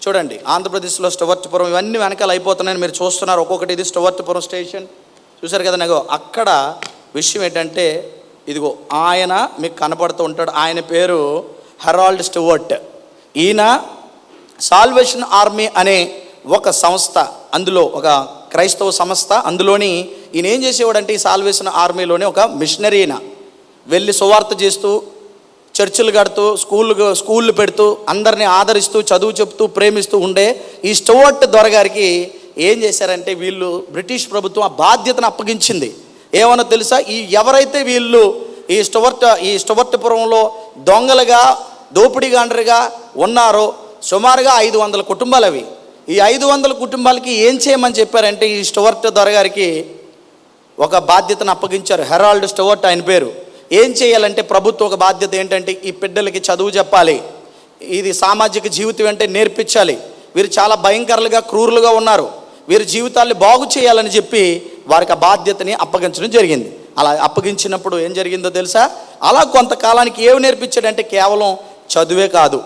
చూడండి, ఆంధ్రప్రదేశ్లో స్టువర్ట్పురం ఇవన్నీ వెనకాల అయిపోతున్నాయని మీరు చూస్తున్నారు. ఒక్కొక్కటి ఇది స్టువర్ట్పురం స్టేషన్ చూసారు కదా. నాకు అక్కడ విషయం ఏంటంటే ఇదిగో ఆయన మీకు కనపడుతూ ఉంటాడు. ఆయన పేరు హెరాల్డ్ స్టువర్ట్. ఈయన సాల్వేషన్ ఆర్మీ అనే ఒక సంస్థ, అందులో ఒక క్రైస్తవ సంస్థ, అందులోని ఈయన ఏం చేసేవాడంటే ఈ సాల్వేషన్ ఆర్మీలోనే ఒక మిషనరీ. ఈయన వెళ్ళి సువార్త చేస్తూ, చర్చిలు కడుతూ, స్కూళ్ళు పెడుతూ, అందరినీ ఆదరిస్తూ, చదువు చెప్తూ, ప్రేమిస్తూ ఉండే ఈ స్టువర్ట్ దొరగారికి ఏం చేశారంటే వీళ్ళు బ్రిటిష్ ప్రభుత్వం ఆ బాధ్యతను అప్పగించింది. ఏమన్నా తెలుసా? ఎవరైతే వీళ్ళు ఈ స్టువర్ట్పురంలో దొంగలుగా, దోపిడీగాండ్రుగా ఉన్నారో సుమారుగా 500 కుటుంబాలు. అవి ఈ 500 కుటుంబాలకి ఏం చేయమని చెప్పారంటే ఈ స్టువర్ట్ దొరగారికి ఒక బాధ్యతను అప్పగించారు. హెరాల్డ్ స్టువర్ట్ ఆయన పేరు. ఏం చేయాలంటే ప్రభుత్వం ఒక బాధ్యత ఏంటంటే ఈ బిడ్డలకి చదువు చెప్పాలి, ఇది సామాజిక జీవితం అంటే నేర్పించాలి, వీరు చాలా భయంకరులుగా, క్రూరులుగా ఉన్నారు, వీరి జీవితాన్ని బాగు చేయాలని చెప్పి వారికి ఆ బాధ్యతని అప్పగించడం జరిగింది. అలా అప్పగించినప్పుడు ఏం జరిగిందో తెలుసా? అలా కొంతకాలానికి ఏమి నేర్పించాడంటే కేవలం చదువే కాదు,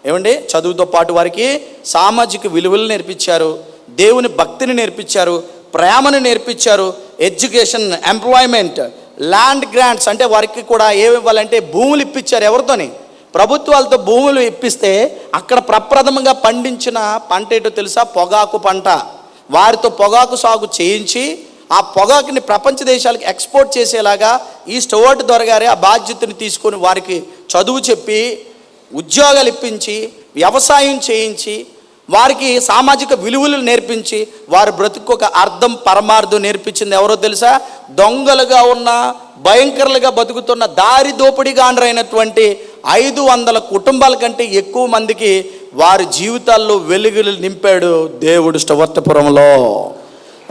ఏమండి, చదువుతో పాటు వారికి సామాజిక విలువలు నేర్పించారు, దేవుని భక్తిని నేర్పించారు, ప్రేమను నేర్పించారు, ఎడ్యుకేషన్, ఎంప్లాయ్మెంట్, ల్యాండ్ గ్రాంట్స్ అంటే వారికి కూడా ఏమి ఇవ్వాలంటే భూములు ఇప్పించారు. ఎవరితోని? ప్రభుత్వాలతో భూములు ఇప్పిస్తే అక్కడ ప్రప్రథమంగా పండించిన పంట ఏంటో తెలుసా? పొగాకు పంట. వారితో పొగాకు సాగు చేయించి ఆ పొగాకుని ప్రపంచ దేశాలకు ఎక్స్పోర్ట్ చేసేలాగా ఈ స్టువర్ట్ దొరగారే ఆ బాధ్యతను తీసుకొని వారికి చదువు చెప్పి, ఉద్యోగాలు ఇప్పించి, వ్యవసాయం చేయించి, వారికి సామాజిక విలువలు నేర్పించి వారి బ్రతుకు ఒక అర్థం పరమార్థం నేర్పించింది ఎవరో తెలుసా? దొంగలుగా ఉన్న, భయంకరులుగా బతుకుతున్న, దారి దోపిడీగాండ్రైనటువంటి 500 కుటుంబాల కంటే ఎక్కువ మందికి వారి జీవితాల్లో వెలుగులు నింపాడు దేవుడు స్టవర్టపురంలో.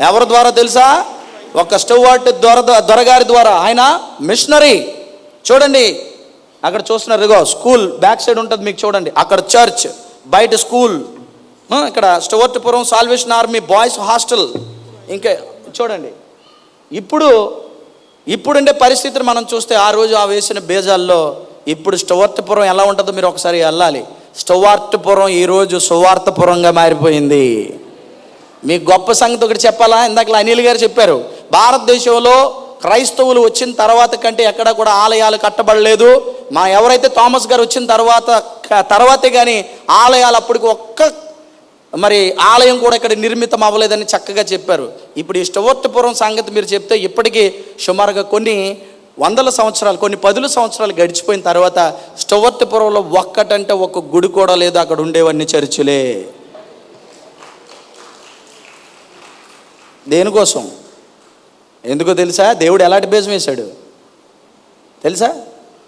ఎవరి ద్వారా తెలుసా? ఒక స్టవర్ట్ దొరగారి ద్వారా. ఆయన మిషనరీ. చూడండి అక్కడ చూస్తున్నారు, ఇదిగో స్కూల్ బ్యాక్ సైడ్ ఉంటుంది మీకు, చూడండి అక్కడ చర్చ్, బయట స్కూల్, ఇక్కడ స్టవర్టపురం సాల్వేషన్ ఆర్మీ బాయ్స్ హాస్టల్. ఇంకా చూడండి ఇప్పుడుండే పరిస్థితిని మనం చూస్తే ఆ రోజు ఆ వేసిన బేజాల్లో ఇప్పుడు స్టవర్టపురం ఎలా ఉంటుందో మీరు ఒకసారి వెళ్ళాలి. స్టవర్టపురం ఈరోజు సువార్తపురంగా మారిపోయింది. మీకు గొప్ప సంగతి ఒకటి చెప్పాలా? ఇందాక అనిల్ గారు చెప్పారు, భారతదేశంలో క్రైస్తవులు వచ్చిన తర్వాత కంటే ఎక్కడ కూడా ఆలయాలు కట్టబడలేదు. ఎవరైతే థామస్ గారు వచ్చిన తర్వాతే కానీ ఆలయాలు అప్పటికి ఆలయం కూడా ఇక్కడ నిర్మితం అవ్వలేదని చక్కగా చెప్పారు. ఇప్పుడు ఈ స్టవర్టపురం సంగతి మీరు చెప్తే ఇప్పటికీ సుమారుగా కొన్ని 100 సంవత్సరాలు, కొన్ని 10 సంవత్సరాలు గడిచిపోయిన తర్వాత స్టవర్టపురంలో ఒక్కటంటే ఒక్క గుడి కూడా లేదు. అక్కడ ఉండేవన్నీ చర్చిలే. దేనికోసం? ఎందుకో తెలుసా? దేవుడు ఎలాంటి బేజం వేశాడు తెలుసా?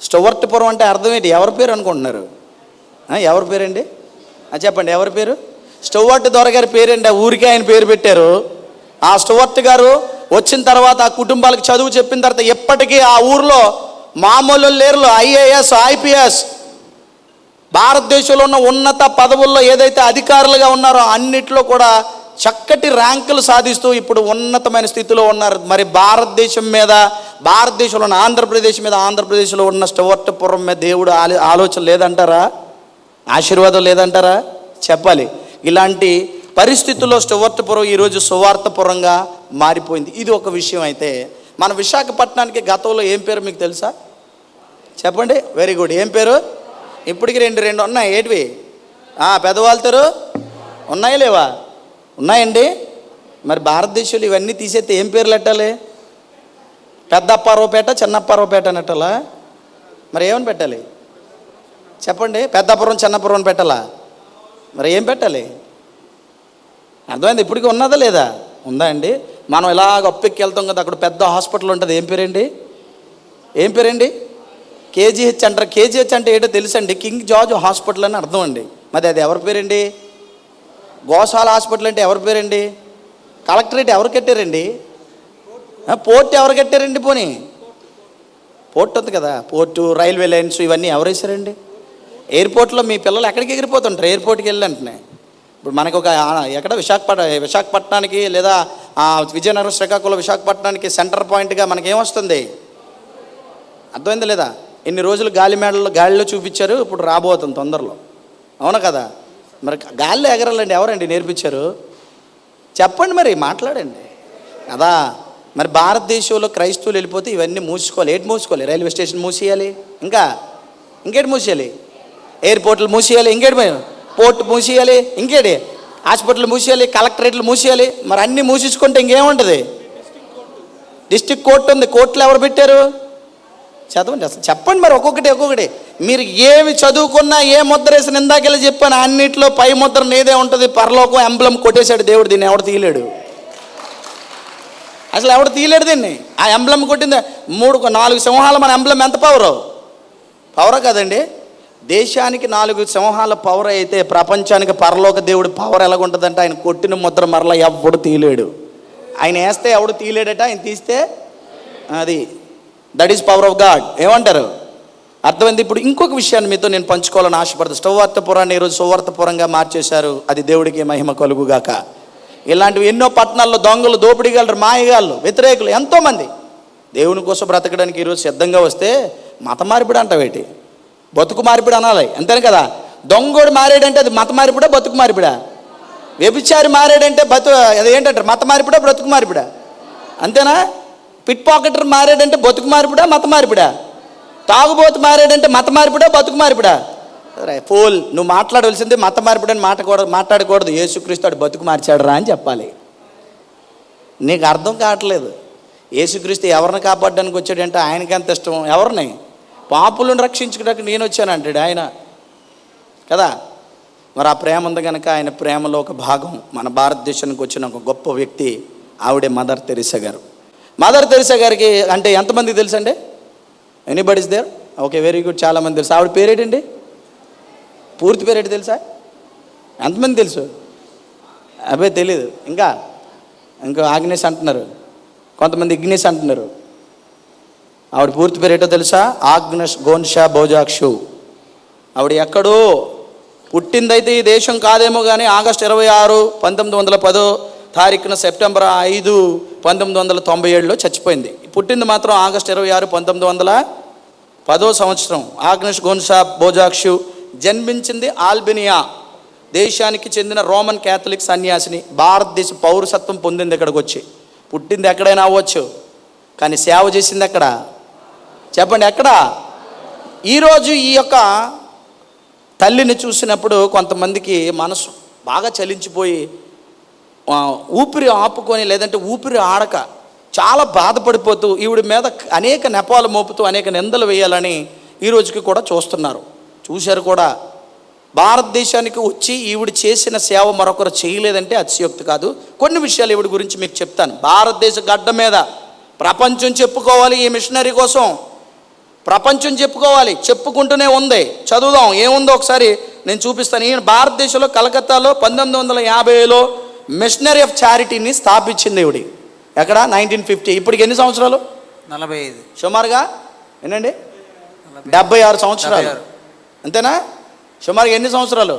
స్టవర్టపురం అంటే అర్థం ఏంటి? ఎవరి పేరు అనుకుంటున్నారు? ఎవరి పేరండి? చెప్పండి, ఎవరి పేరు? స్టవర్ట్ దొరగారి పేరండి. ఆ ఊరికే ఆయన పేరు పెట్టారు. ఆ స్టవర్ట్ గారు వచ్చిన తర్వాత ఆ కుటుంబాలకు చదువు చెప్పిన తర్వాత ఎప్పటికీ ఆ ఊర్లో మామూలు లేరు. IAS, IPS, భారతదేశంలో ఉన్న ఉన్నత పదవుల్లో ఏదైతే అధికారులుగా ఉన్నారో అన్నిట్లో కూడా చక్కటి ర్యాంకులు సాధిస్తూ ఇప్పుడు ఉన్నతమైన స్థితిలో ఉన్నారు. మరి భారతదేశం మీద, భారతదేశంలో ఉన్న ఆంధ్రప్రదేశ్లో ఉన్న స్టవర్టపురం మీద దేవుడు ఆలోచన లేదంటారా? ఆశీర్వాదం లేదంటారా? చెప్పాలి. ఇలాంటి పరిస్థితుల్లో స్టవర్టపురం ఈరోజు సువార్తపురంగా మారిపోయింది. ఇది ఒక విషయం. అయితే మన విశాఖపట్నానికి గతంలో ఏం పేరు మీకు తెలుసా? చెప్పండి. Very good. ఏం పేరు? ఇప్పటికి రెండు ఉన్నాయి. ఏంటివి? పెదవాళ్ళతారు ఉన్నాయా లేవా? ఉన్నాయండి. మరి భారతదేశంలో ఇవన్నీ తీసేస్తే ఏం పేర్లు పెట్టాలి? పెద్దప్పారావుపేట, చిన్నప్పారావుపేట అని పెట్టాలా? మరి ఏమని పెట్టాలి చెప్పండి? పెద్దపురం, చిన్నపురం అని పెట్టాలా? మరి ఏం పెట్టాలి? అర్థమైంది? ఇప్పటికీ ఉన్నదా లేదా? ఉందా అండి? మనం ఇలాగ అప్పెక్కి వెళ్తాం కదా, అక్కడ పెద్ద హాస్పిటల్ ఉంటుంది. ఏం పేరండి? KGH అంటారు. KGH అంటే ఏంటో తెలుసండి? కింగ్ జార్జ్ హాస్పిటల్ అని అర్థం అండి. మరి అది ఎవరి పేరండి? గోశాల హాస్పిటల్ అంటే ఎవరి పేరండి? కలెక్టరేట్ ఎవరు కట్టారండి? పోర్ట్ ఎవరు కట్టారండి? పోనీ పోర్ట్ ఉంది కదా, పోర్టు, రైల్వే లైన్స్ ఇవన్నీ ఎవరు వేశారండి? ఎయిర్పోర్ట్లో మీ పిల్లలు ఎక్కడికి ఎగిరిపోతుంటారు ఎయిర్పోర్ట్కి వెళ్ళి అంటున్నాయి. ఇప్పుడు మనకు ఒక ఎక్కడ విశాఖపట్నానికి లేదా విజయనగరం, శ్రీకాకుళం, విశాఖపట్నానికి సెంటర్ పాయింట్గా మనకేమొస్తుంది? అర్థమైందా లేదా? ఇన్ని రోజులు గాలిలో చూపించారు, ఇప్పుడు రాబోతుంది తొందరలో. అవునా కదా? మరి గాలిలో ఎగరాలండి ఎవరండి నేర్పించారు? చెప్పండి, మరి మాట్లాడండి కదా. మరి భారతదేశంలో క్రైస్తవులు వెళ్ళిపోతే ఇవన్నీ మూసుకోవాలి. ఏంటి మూసుకోవాలి? రైల్వే స్టేషన్ మూసేయాలి, ఇంకేటి మూసేయాలి? ఎయిర్పోర్ట్లు మూసేయాలి, ఇంకేటి? పోర్ట్ మూసేయాలి, ఇంకేటి? హాస్పిటల్ మూసేయాలి, కలెక్టరేట్లు మూసేయాలి. మరి అన్నీ మూసేసుకుంటే ఇంకేముంటుంది? డిస్ట్రిక్ట్ కోర్టు ఉంది. కోర్టులు ఎవరు పెట్టారు? చదవండి అసలు, చెప్పండి మరి ఒక్కొక్కటి. మీరు ఏమి చదువుకున్నా, ఏ ముద్ర వేసిన ఇందాకెళ్ళి చెప్పాను, అన్నింటిలో పై ముద్ర నీదే ఉంటుంది. పరలోకం ఎంబ్లం కొట్టేశాడు దేవుడు. దీన్ని ఎవడు తీయలేడు, అసలు ఎవడు తీయలేడు దీన్ని. ఆ ఎంబ్లం కొట్టింది 4 సింహాలు. మన ఎంబ్లం ఎంత పవరా కదండి? దేశానికి 4 సింహాల పవర్ అయితే ప్రపంచానికి పరలోక దేవుడు పవర్ ఎలాగుంటుందంటే, ఆయన కొట్టిన ముద్ర మరలా ఎవడు తీయలేడు. ఆయన వేస్తే ఎవడు తీయలేడట, ఆయన తీస్తే అది that is power of God. ఏమంటారు? అర్థమైంది? ఇప్పుడు ఇంకొక విషయాన్ని మీతో నేను పంచుకోవాలని ఆశపడుతుంది. స్టవర్టపురాన్ని ఈరోజు సువార్తపురంగా మార్చేశారు. అది దేవుడికి మహిమ కలుగుగాక. ఇలాంటివి ఎన్నో పట్టణాల్లో దొంగలు, దోపిడీగాళ్ళు, మాయగాళ్ళు, వ్యతిరేకులు ఎంతోమంది దేవుని కోసం బ్రతకడానికి ఈరోజు సిద్ధంగా వస్తే మత మార్పిడి అంటావేటి? బతుకు మార్పిడి అనాలి, అంతేనే కదా? దొంగోడు మారాడంటే అది మత మార్పిడా, బతుకు మార్పిడా? వ్యభిచారి మారాడంటే అది ఏంటంటారు? మత మార్పిడా, బ్రతుకు మార్పిడా? అంతేనా? పిట్ పాకెటర్ మారాడంటే బతుకు మార్పిడా, మత మార్పిడా? తాగుబోతు మారాడంటే మత మార్పిడా, బతుకు మార్పిడా? ఫోల్, నువ్వు మాట్లాడవలసింది మత మార్పిడని మాట్లాడకూడదు. యేసుక్రీస్తు బతుకు మార్చాడు రా అని చెప్పాలి. నీకు అర్థం కావట్లేదు. యేసుక్రీస్తు ఎవరిని కాపాడడానికి వచ్చాడంటే ఆయనకి ఎంత ఇష్టం. ఎవరిని? పాపులను రక్షించుకోవడానికి నేను వచ్చాను అంటాడు ఆయన కదా. మరి ఆ ప్రేమ ఉంది కనుక ఆయన ప్రేమలో ఒక భాగం మన భారతదేశానికి వచ్చిన ఒక గొప్ప వ్యక్తి ఆవిడే మదర్ తెరిసా గారు. మదర్ తెరిసా గారికి అంటే ఎంతమందికి తెలుసు అండి? Anybody's there? Okay, very good, చాలామంది తెలుసు. ఆవిడ పేరేంటండి? పూర్తి పేరేంటి తెలుసా? ఎంతమంది తెలుసు? అబ్బాయి తెలీదు. ఇంకా ఆగ్నేష్ అంటున్నారు, కొంతమంది ఇగ్నేష్ అంటున్నారు. ఆవిడ పూర్తి పేరేటో తెలుసా? ఆగ్నేష్ గోన్షా బోజాక్షు. ఆవిడ ఎక్కడో పుట్టిందైతే ఈ దేశం కాదేమో కానీ ఆగస్టు 26, 1910 సెప్టెంబర్ 5, 1997లో చచ్చిపోయింది. పుట్టింది మాత్రం ఆగస్టు 26, 1910 ఆగ్నేష్ గోన్షా బోజాక్షు. జన్మించింది ఆల్బేనియా దేశానికి చెందిన రోమన్ క్యాథలిక్ సన్యాసిని. భారతదేశ పౌరసత్వం పొందింది ఇక్కడికి వచ్చి. పుట్టింది ఎక్కడైనా అవ్వచ్చు, కానీ సేవ చేసింది ఎక్కడ? చెప్పండి, ఎక్కడ? ఈరోజు ఈ యొక్క తల్లిని చూసినప్పుడు కొంతమందికి మనసు బాగా చలించిపోయి ఊపిరి ఆపుకొని, లేదంటే ఊపిరి ఆడక చాలా బాధపడిపోతూ ఈవిడ మీద అనేక నెపాలు మోపుతూ అనేక నిందలు వేయాలని ఈ రోజుకి కూడా చూస్తున్నారు, చూశారు కూడా. భారతదేశానికి వచ్చి ఈవిడ చేసిన సేవ మరొకరు చేయలేదంటే అతిశయోక్తి కాదు. కొన్ని విషయాలు ఈవిడ గురించి మీకు చెప్తాను. భారతదేశ గడ్డ మీద ప్రపంచం చెప్పుకోవాలి ఈ మిషనరీ కోసం. ప్రపంచం చెప్పుకోవాలి, చెప్పుకుంటూనే ఉంది. చదువుదాం ఏముందో ఒకసారి నేను చూపిస్తాను. ఈయన భారతదేశంలో కలకత్తాలో 1950లో మిషనరీ ఆఫ్ చారిటీని స్థాపించింది ఈవిడి. ఎక్కడ? 1950. ఇప్పటికి ఎన్ని సంవత్సరాలు? 45 సుమారుగా. ఏంటండి? 76 సంవత్సరాలు. అంతేనా? సుమారుగా ఎన్ని సంవత్సరాలు?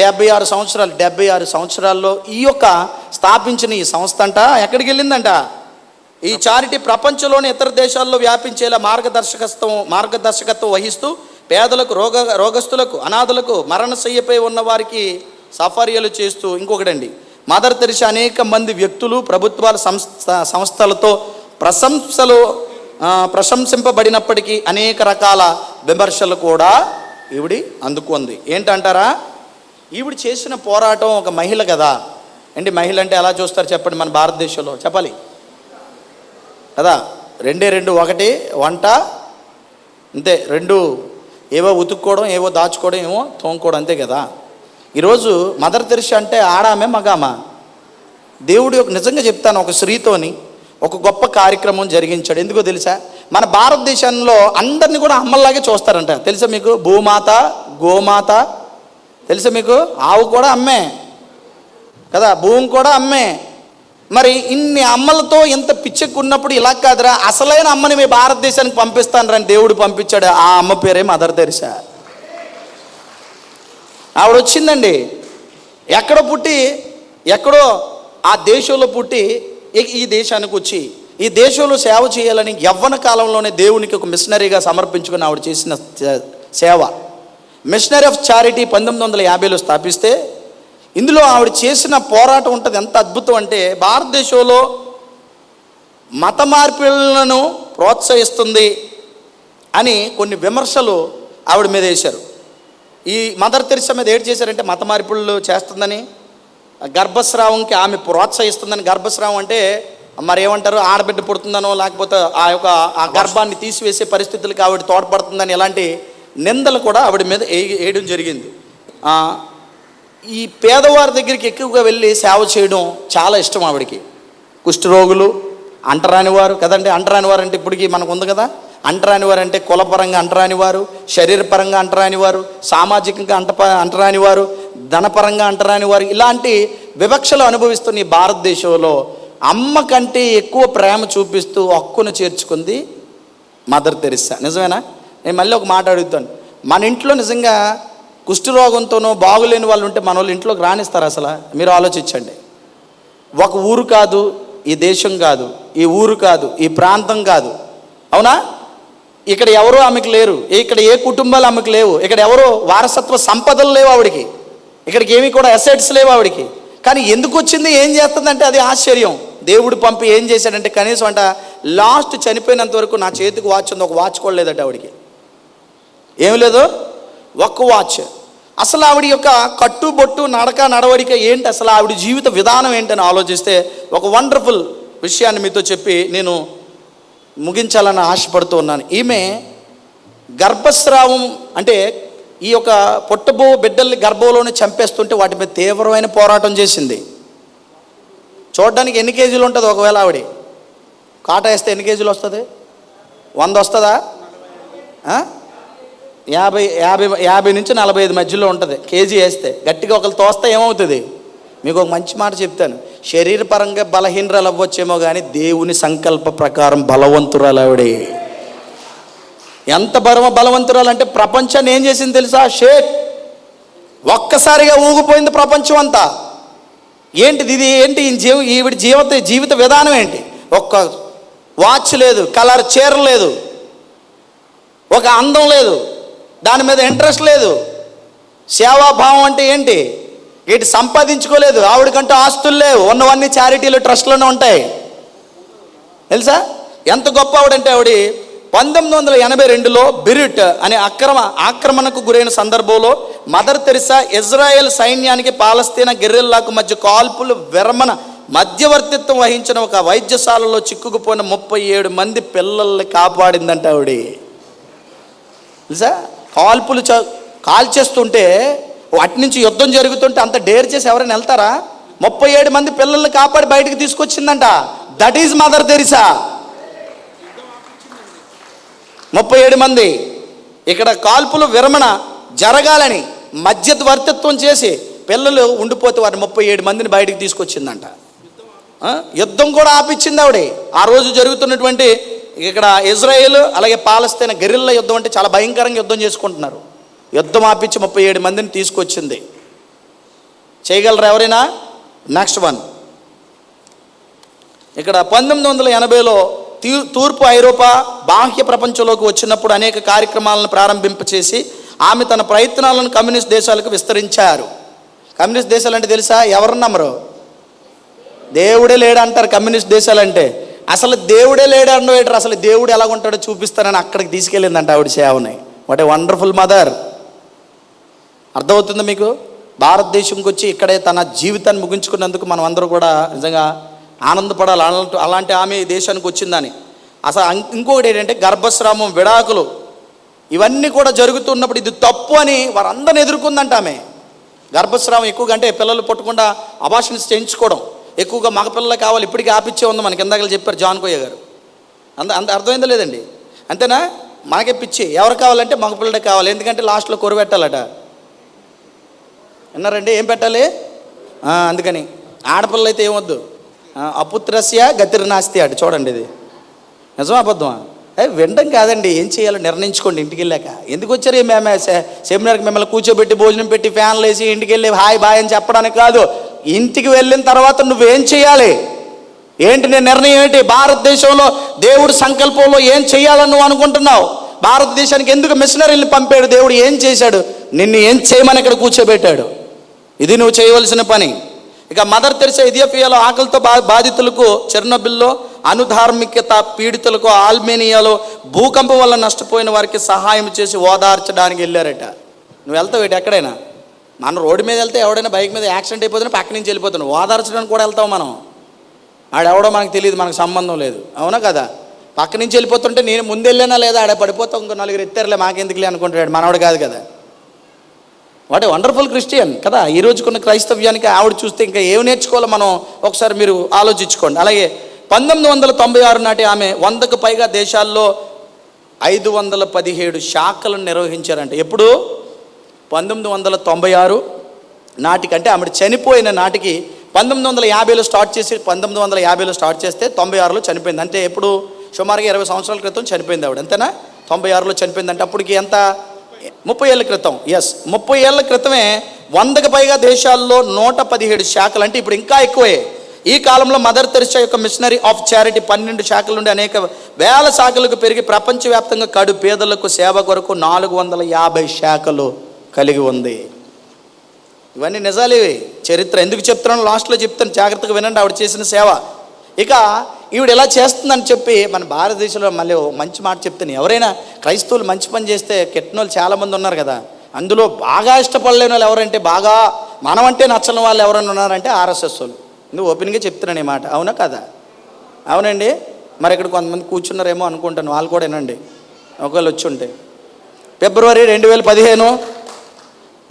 76 సంవత్సరాలు. 76 సంవత్సరాల్లో ఈ యొక్క స్థాపించిన ఈ సంస్థ అంట ఎక్కడికి వెళ్ళిందంట? ఈ చారిటీ ప్రపంచంలోని ఇతర దేశాల్లో వ్యాపించేలా మార్గదర్శకత్వం వహిస్తూ పేదలకు, రోగస్తులకు, అనాథులకు, మరణశయ్యపై ఉన్న వారికి సఫర్యలు చేస్తూ. ఇంకొకటండి, మదర్ తెరిసా అనేక మంది వ్యక్తులు, ప్రభుత్వాల సంస్థలతో ప్రశంసింపబడినప్పటికీ అనేక రకాల విమర్శలు కూడా ఈవిడి అందుకుంది. ఏంటంటారా? ఈవిడ చేసిన పోరాటం ఒక మహిళ కదా అండి. మహిళ అంటే ఎలా చూస్తారు చెప్పండి మన భారతదేశంలో? చెప్పాలి కదా. 2 ఒకటి వంట, అంతే. 2 ఏవో ఉతుక్కోవడం, ఏవో దాచుకోవడం, ఏమో తోముకోవడం, అంతే కదా. ఈరోజు మదర్ తెరిసా అంటే ఆడామే మగామా? దేవుడు నిజంగా చెప్తాను, ఒక స్త్రీతోని ఒక గొప్ప కార్యక్రమం జరిగించాడు. ఎందుకో తెలుసా? మన భారతదేశంలో అందరినీ కూడా అమ్మల్లాగే చూస్తారంట. తెలుసా మీకు? భూమాత, గోమాత తెలుసా మీకు? ఆవు కూడా అమ్మే కదా, భూమి కూడా అమ్మే. మరి ఇన్ని అమ్మలతో ఇంత పిచ్చెక్కున్నప్పుడు ఇలా కాదురా, అసలైన అమ్మని మీ భారతదేశానికి పంపిస్తాను రండి దేవుడు పంపించాడు. ఆ అమ్మ పేరే మదర్ తెరిసా. ఆవిడ వచ్చిందండి, ఎక్కడో పుట్టి ఎక్కడో ఆ దేశంలో పుట్టి ఈ దేశానికి వచ్చి ఈ దేశంలో సేవ చేయాలని యవ్వన కాలంలోనే దేవునికి ఒక మిషనరీగా సమర్పించుకుని ఆవిడ చేసిన సేవ మిషనరీ ఆఫ్ చారిటీ 1950లో స్థాపిస్తే ఇందులో ఆవిడ చేసిన పోరాటం ఉంటుంది. ఎంత అద్భుతం అంటే భారతదేశంలో మత మార్పిడులను ప్రోత్సహిస్తుంది అని కొన్ని విమర్శలు ఆవిడ మీద వేశారు. ఈ మదర్ తెరిసా మీద ఏడు చేశారంటే మత మార్పిడులు చేస్తుందని, గర్భస్రావంకి ఆమె ప్రోత్సహిస్తుందని. గర్భస్రావం అంటే మరి ఏమంటారు, ఆడబిడ్డ పుడుతుందనో లేకపోతే ఆ గర్భాన్ని తీసివేసే పరిస్థితులకి ఆవిడ తోడ్పడుతుందని ఇలాంటి నిందలు కూడా ఆవిడ మీద వేయడం జరిగింది. ఈ పేదవారి దగ్గరికి ఎక్కువగా వెళ్ళి సేవ చేయడం చాలా ఇష్టం ఆవిడకి. కుష్ఠరోగులు, అంటరాని వారు కదండి. అంటరాని వారు అంటే ఇప్పటికీ మనకు ఉంది కదా. అంటరాని వారు అంటే కులపరంగా అంటరాని వారు, శరీరపరంగా అంటరాని వారు, సామాజికంగా అంటరాని వారు, ధనపరంగా అంటరాని వారు, ఇలాంటి వివక్షలు అనుభవిస్తున్న ఈ భారతదేశంలో అమ్మ కంటే ఎక్కువ ప్రేమ చూపిస్తూ హక్కును చేర్చుకుంది మదర్ తెరిసా. నిజమేనా? నేను మళ్ళీ ఒక మాట అడుగుతాను. మన ఇంట్లో నిజంగా కుష్ఠరోగంతోనో బాగులేని వాళ్ళు ఉంటే మన వాళ్ళు ఇంట్లోకి రానిస్తారు అసలు? మీరు ఆలోచించండి. ఒక ఊరు కాదు, ఈ దేశం కాదు, ఈ ఊరు కాదు, ఈ ప్రాంతం కాదు, అవునా? ఇక్కడ ఎవరో ఆమెకు లేరు, ఇక్కడ ఏ కుటుంబాలు ఆమెకు లేవు, ఇక్కడ ఎవరో వారసత్వ సంపదలు లేవు ఆవిడికి, ఇక్కడికి ఏమీ కూడా అసెట్స్ లేవు ఆవిడికి. కానీ ఎందుకు వచ్చింది, ఏం చేస్తుందంటే అది ఆశ్చర్యం. దేవుడు పంపి ఏం చేశాడంటే కనీసం అంట లాస్ట్ చనిపోయినంత వరకు నా చేతికి వాచ్ ఉంది, ఒక వాచ్ కూడా లేదట ఆవిడికి. ఏమి లేదు, ఒక్క వాచ్. అసలు ఆవిడ యొక్క కట్టుబొట్టు, నడక, నడవడిక ఏంటి, అసలు ఆవిడ జీవిత విధానం ఏంటని ఆలోచిస్తే ఒక వండర్ఫుల్ విషయాన్ని మీతో చెప్పి నేను ముగించాలని ఆశపడుతూ ఉన్నాను. ఈమె గర్భస్రావం అంటే ఈ యొక్క పుట్టబో బిడ్డల్ని గర్భంలోనే చంపేస్తుంటే వాటి మీద తీవ్రమైన పోరాటం చేసింది. చూడడానికి ఎన్ని కేజీలు ఉంటుంది ఒకవేళ ఆవిడ కాటా వేస్తే ఎన్ని కేజీలు వస్తుంది? 100 వస్తుందా? 50 నుంచి 45 మధ్యలో ఉంటుంది కేజీ వేస్తే. గట్టిగా ఒకరు తోస్తే ఏమవుతుంది? మీకు ఒక మంచి మాట చెప్తాను, శరీరపరంగా బలహీనరాలు అవ్వచ్చేమో కానీ దేవుని సంకల్ప ప్రకారం బలవంతురాలు ఆవిడే. ఎంత బలవంతురాలు అంటే ప్రపంచాన్ని ఏం చేసింది తెలుసా? ఒక్కసారిగా ఊగిపోయింది ప్రపంచం అంతా. ఏంటిది ఇది? ఏంటి ఈవిడ జీవిత విధానం ఏంటి? ఒక్క వాచ్ లేదు, కలర్ చీర లేదు, ఒక అందం లేదు, దాని మీద ఇంట్రెస్ట్ లేదు. సేవాభావం అంటే ఏంటి? వీటి సంపాదించుకోలేదు. ఆవిడకంటూ ఆస్తులు లేవు, ఉన్నవన్నీ చారిటీలు ట్రస్ట్లోనే ఉంటాయి. తెలుసా ఎంత గొప్ప ఆవిడంటే? ఆవిడ 1982లో బిరిట్ అనే ఆక్రమణకు గురైన సందర్భంలో మదర్ తెరిసా ఇజ్రాయెల్ సైన్యానికి పాలస్తీనా గెర్రిల్లాకు మధ్య కాల్పులు విరమణ మధ్యవర్తిత్వం వహించిన ఒక వైద్యశాలలో చిక్కుకుపోయిన 37 మంది పిల్లల్ని కాపాడిందంట ఆవిడ. తెలుసా? కాల్పులు కాల్చేస్తుంటే వాటి నుంచి యుద్ధం జరుగుతుంటే అంత డేర్ చేసి ఎవరైనా వెళ్తారా? 37 మంది పిల్లల్ని కాపాడి బయటకు తీసుకొచ్చిందంట. That is Mother Teresa. 37 మంది ఇక్కడ కాల్పులు విరమణ జరగాలని మధ్యవర్తిత్వం చేసి పిల్లలు ఉండిపోతే వారిని 37 మందిని బయటకు తీసుకొచ్చిందంట. యుద్ధం కూడా ఆపిచ్చింది ఆవిడ. ఆ రోజు జరుగుతున్నటువంటి ఇక్కడ ఇజ్రాయేల్ అలాగే పాలస్తీనా గెరిల్లా యుద్ధం అంటే చాలా భయంకరంగా యుద్ధం చేసుకుంటున్నారు. యుద్ధం ఆపిచ్చి 37 మందిని తీసుకొచ్చింది. చేయగలరు ఎవరైనా? Next one. ఇక్కడ 1980లో తూర్పు ఐరోపా బాహ్య ప్రపంచంలోకి వచ్చినప్పుడు అనేక కార్యక్రమాలను ప్రారంభింపచేసి ఆమె తన ప్రయత్నాలను కమ్యూనిస్ట్ దేశాలకు విస్తరించారు. కమ్యూనిస్ట్ దేశాలు అంటే తెలుసా? ఎవరు నమ్మరు? దేవుడే లేడు అంటారు కమ్యూనిస్ట్ దేశాలు అంటే. అసలు దేవుడే లేడు అంటారు. అసలు దేవుడు ఎలా ఉంటాడో చూపిస్తానని అక్కడికి తీసుకెళ్ళిందంట ఆవిడ సేవని. What a wonderful mother. అర్థమవుతుంది మీకు? భారతదేశంకి వచ్చి ఇక్కడే తన జీవితాన్ని ముగించుకున్నందుకు మనం అందరూ కూడా నిజంగా ఆనందపడాలి. అలాంటి ఆమె దేశానికి వచ్చిందని. అసలు ఇంకొకటి ఏంటంటే గర్భస్రావం, విడాకులు ఇవన్నీ కూడా జరుగుతున్నప్పుడు ఇది తప్పు అని వారందరిని ఎదుర్కొందంట ఆమె. గర్భస్రావం ఎక్కువగా అంటే పిల్లలు పుట్టకుండా అబార్షన్స్ చేయించుకోవడం, ఎక్కువగా మగపిల్లలు కావాలి, ఇప్పటికీ ఆపిచ్చే ఉంది. మనకి ఇందాక చెప్పారు జాన్ కోయ్య గారు. అంత అర్థమైందా లేదండి? అంతేనా? మనకే పిచ్చి. ఎవరు కావాలంటే మగపిల్లడే కావాలి. ఎందుకంటే లాస్ట్లో కొరు పెట్టాలట. విన్నారండి? ఏం పెట్టాలి? అందుకని ఆడపిల్లలు అయితే ఏమొద్దు. అపుత్రస్య గతిర్నాస్తి అటు. చూడండి, ఇది నిజమా అబద్ధమా? వినడం కాదండి, ఏం చేయాలో నిర్ణయించుకోండి ఇంటికి వెళ్ళాక. ఎందుకు వచ్చారు మేము సెమినార్కి? మిమ్మల్ని కూర్చోబెట్టి భోజనం పెట్టి ఫ్యాన్లు వేసి ఇంటికి వెళ్ళి హాయ్ బాయ్ అని చెప్పడానికి కాదు. ఇంటికి వెళ్ళిన తర్వాత నువ్వేం చేయాలి? ఏంటి నీ నిర్ణయం ఏంటి? భారతదేశంలో దేవుడి సంకల్పంలో ఏం చేయాలని నువ్వు అనుకుంటున్నావు? భారతదేశానికి ఎందుకు మిషనరీని పంపాడు దేవుడు? ఏం చేశాడు? నిన్ను ఏం చేయమని ఇక్కడ కూర్చోబెట్టాడు. ఇది నువ్వు చేయవలసిన పని. ఇక మదర్ తెరిసా ఇథియోపియాలో ఆకలితో బాధితులకు, చెర్నోబిల్లో అనుధార్మికత పీడితులకు, ఆల్మేనియాలో భూకంపం వల్ల నష్టపోయిన వారికి సహాయం చేసి ఓదార్చడానికి వెళ్ళారట. నువ్వు వెళ్తావు ఏంటి ఎక్కడైనా? మన రోడ్డు మీద వెళ్తే ఎవడైనా బైక్ మీద యాక్సిడెంట్ అయిపోతున్నా పక్క నుంచి వెళ్ళిపోతున్నావు. ఓదార్చడానికి కూడా వెళ్తావు మనం. ఆడెవడో మనకు తెలియదు, మనకు సంబంధం లేదు. అవునా కదా? పక్క నుంచి వెళ్ళిపోతుంటే నేను ముందు వెళ్ళినా లేదా ఆడ పడిపోతావు, ఇంకో 4 ఎత్తారులే మాకెందుకులే అనుకుంటాడు. మనవాడు కాదు కదా. వాట్ ఏ వండర్ఫుల్ క్రిస్టియన్ కదా. ఈ రోజుకున్న క్రైస్తవ్యానికి ఆవిడ చూస్తే ఇంకా ఏమి నేర్చుకోవాలో మనం ఒకసారి మీరు ఆలోచించుకోండి. అలాగే 1996 నాటి ఆమె 100కు పైగా దేశాల్లో 517 శాఖలను నిర్వహించారంట. ఎప్పుడు? 1996 నాటికంటే ఆమె చనిపోయిన నాటికి 1950లో స్టార్ట్ చేసి 1950లో స్టార్ట్ చేస్తే 96లో చనిపోయింది. అంటే ఎప్పుడు? సుమారుగా 20 సంవత్సరాల క్రితం చనిపోయింది ఆవిడ. అంతేనా? 96లో చనిపోయింది. అంటే అప్పటికి ఎంత? 30 ఏళ్ళ క్రితం. 30 ఏళ్ళ క్రితమే 100కు పైగా దేశాల్లో 117 శాఖలు. అంటే ఇప్పుడు ఇంకా ఎక్కువే. ఈ కాలంలో మదర్ తెరిసా యొక్క మిషనరీ ఆఫ్ చారిటీ 12 శాఖల నుండి అనేక వేల శాఖలకు పెరిగి ప్రపంచవ్యాప్తంగా కడు పేదలకు సేవ కొరకు 450 శాఖలు కలిగి ఉంది. ఇవన్నీ నిజాలేవి, చరిత్ర. ఎందుకు చెప్తున్నాను లాస్ట్లో చెప్తాను, జాగ్రత్తగా వినండి ఆవిడ చేసిన సేవ. ఇక ఈవిడ ఎలా చేస్తుందని చెప్పి మన భారతదేశంలో మళ్ళీ మంచి మాట చెప్తాను. ఎవరైనా క్రైస్తవులు మంచి పని చేస్తే కెట్టినోళ్ళు చాలామంది ఉన్నారు కదా. అందులో బాగా ఇష్టపడలేని వాళ్ళు ఎవరంటే, బాగా మనమంటే నచ్చని వాళ్ళు ఎవరైనా ఉన్నారంటే ఆర్ఎస్ఎస్ వాళ్ళు. నువ్వు ఓపెన్గా చెప్తున్నాను ఈ మాట. అవునా కదా? అవునండి. మరి ఇక్కడ కొంతమంది కూర్చున్నారేమో అనుకుంటాను, వాళ్ళు కూడా వినండి ఒకవేళ వచ్చి ఉంటే. ఫిబ్రవరి 2015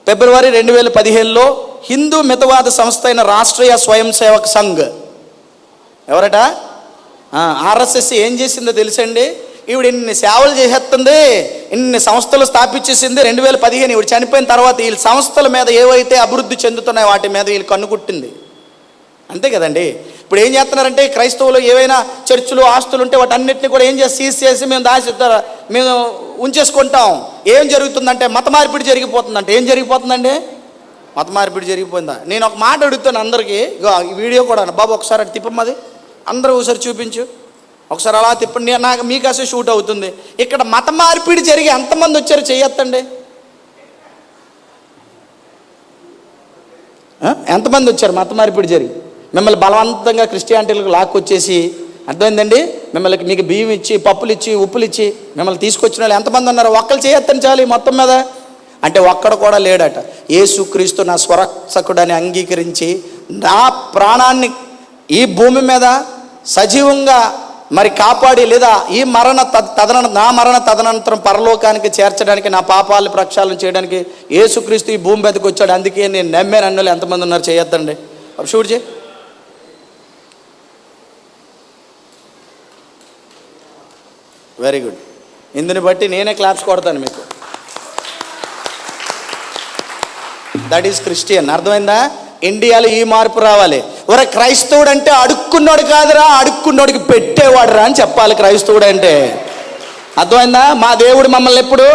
ఫిబ్రవరి 2015లో హిందూ మితవాద సంస్థ అయిన రాష్ట్రీయ స్వయం సేవక్ సంఘ్, ఎవరట, ఆర్ఎస్ఎస్ ఏం చేసిందో తెలుసండి? ఈవిడ ఇన్ని సేవలు చేసేస్తుంది, ఇన్ని సంస్థలు స్థాపించేసింది. 2015 ఈవిడ చనిపోయిన తర్వాత వీళ్ళ సంస్థల మీద ఏవైతే అభివృద్ధి చెందుతున్నాయో వాటి మీద వీళ్ళు కన్నుకుట్టింది. అంతే కదండి. ఇప్పుడు ఏం చేస్తున్నారంటే క్రైస్తవులు ఏవైనా చర్చిలు ఆస్తులు ఉంటే వాటి అన్నింటినీ కూడా ఏం చేసి సీజ్ చేసి మేము ఉంచేసుకుంటాం. ఏం జరుగుతుందంటే మత మార్పిడి జరిగిపోతుందంటే. ఏం జరిగిపోతుందండి? మత మార్పిడి జరిగిపోయిందా? నేను ఒక మాట అడుగుతాను అందరికీ, ఈ వీడియో కూడా బాబు ఒకసారి అటు తిప్పమ్మది, అందరూ ఒకసారి చూపించు, ఒకసారి అలా తిప్పండి, నాకు మీకు అసలు షూట్ అవుతుంది. ఇక్కడ మత మార్పిడి జరిగి ఎంతమంది వచ్చారు చెయ్యొద్దండి? ఎంతమంది వచ్చారు మత మార్పిడి జరిగి? మిమ్మల్ని బలవంతంగా క్రిస్టియానిటీలకు లాక్కొచ్చేసి, అర్థమైందండి, మిమ్మల్ని మీకు బియ్యం ఇచ్చి పప్పులు ఇచ్చి ఉప్పులు ఇచ్చి మిమ్మల్ని తీసుకొచ్చిన వాళ్ళు ఎంతమంది ఉన్నారు? ఒక్కరు చేయొద్దని చాలు మొత్తం మీద. అంటే ఒక్కడ కూడా లేడట. యేసుక్రీస్తు నా స్వరక్షకుడని అంగీకరించి నా ప్రాణాన్ని ఈ భూమి మీద సజీవంగా మరి కాపాడి, లేదా ఈ నా మరణ తదనంతరం పరలోకానికి చేర్చడానికి, నా పాపాలు ప్రక్షాళన చేయడానికి యేసుక్రీస్తు ఈ భూమి మీదకి వచ్చాడు. అందుకే నేను నమ్మే అన్నలు ఎంతమంది ఉన్నారు చేయొద్దండి? షూట్ చేయి. Very good. ఇందుని బట్టి నేనే క్లాప్స్ కొడతాను మీకు. That is Christian. అర్థమైందా? ఇండియాలో ఈ మార్పు రావాలి. ఒరే క్రైస్తవుడు అంటే అడుక్కున్నాడు కాదురా, అడుక్కున్నోడికి పెట్టేవాడు రా అని చెప్పాలి క్రైస్తవుడు అంటే. అర్థమైందా? మా దేవుడు మమ్మల్ని ఎప్పుడు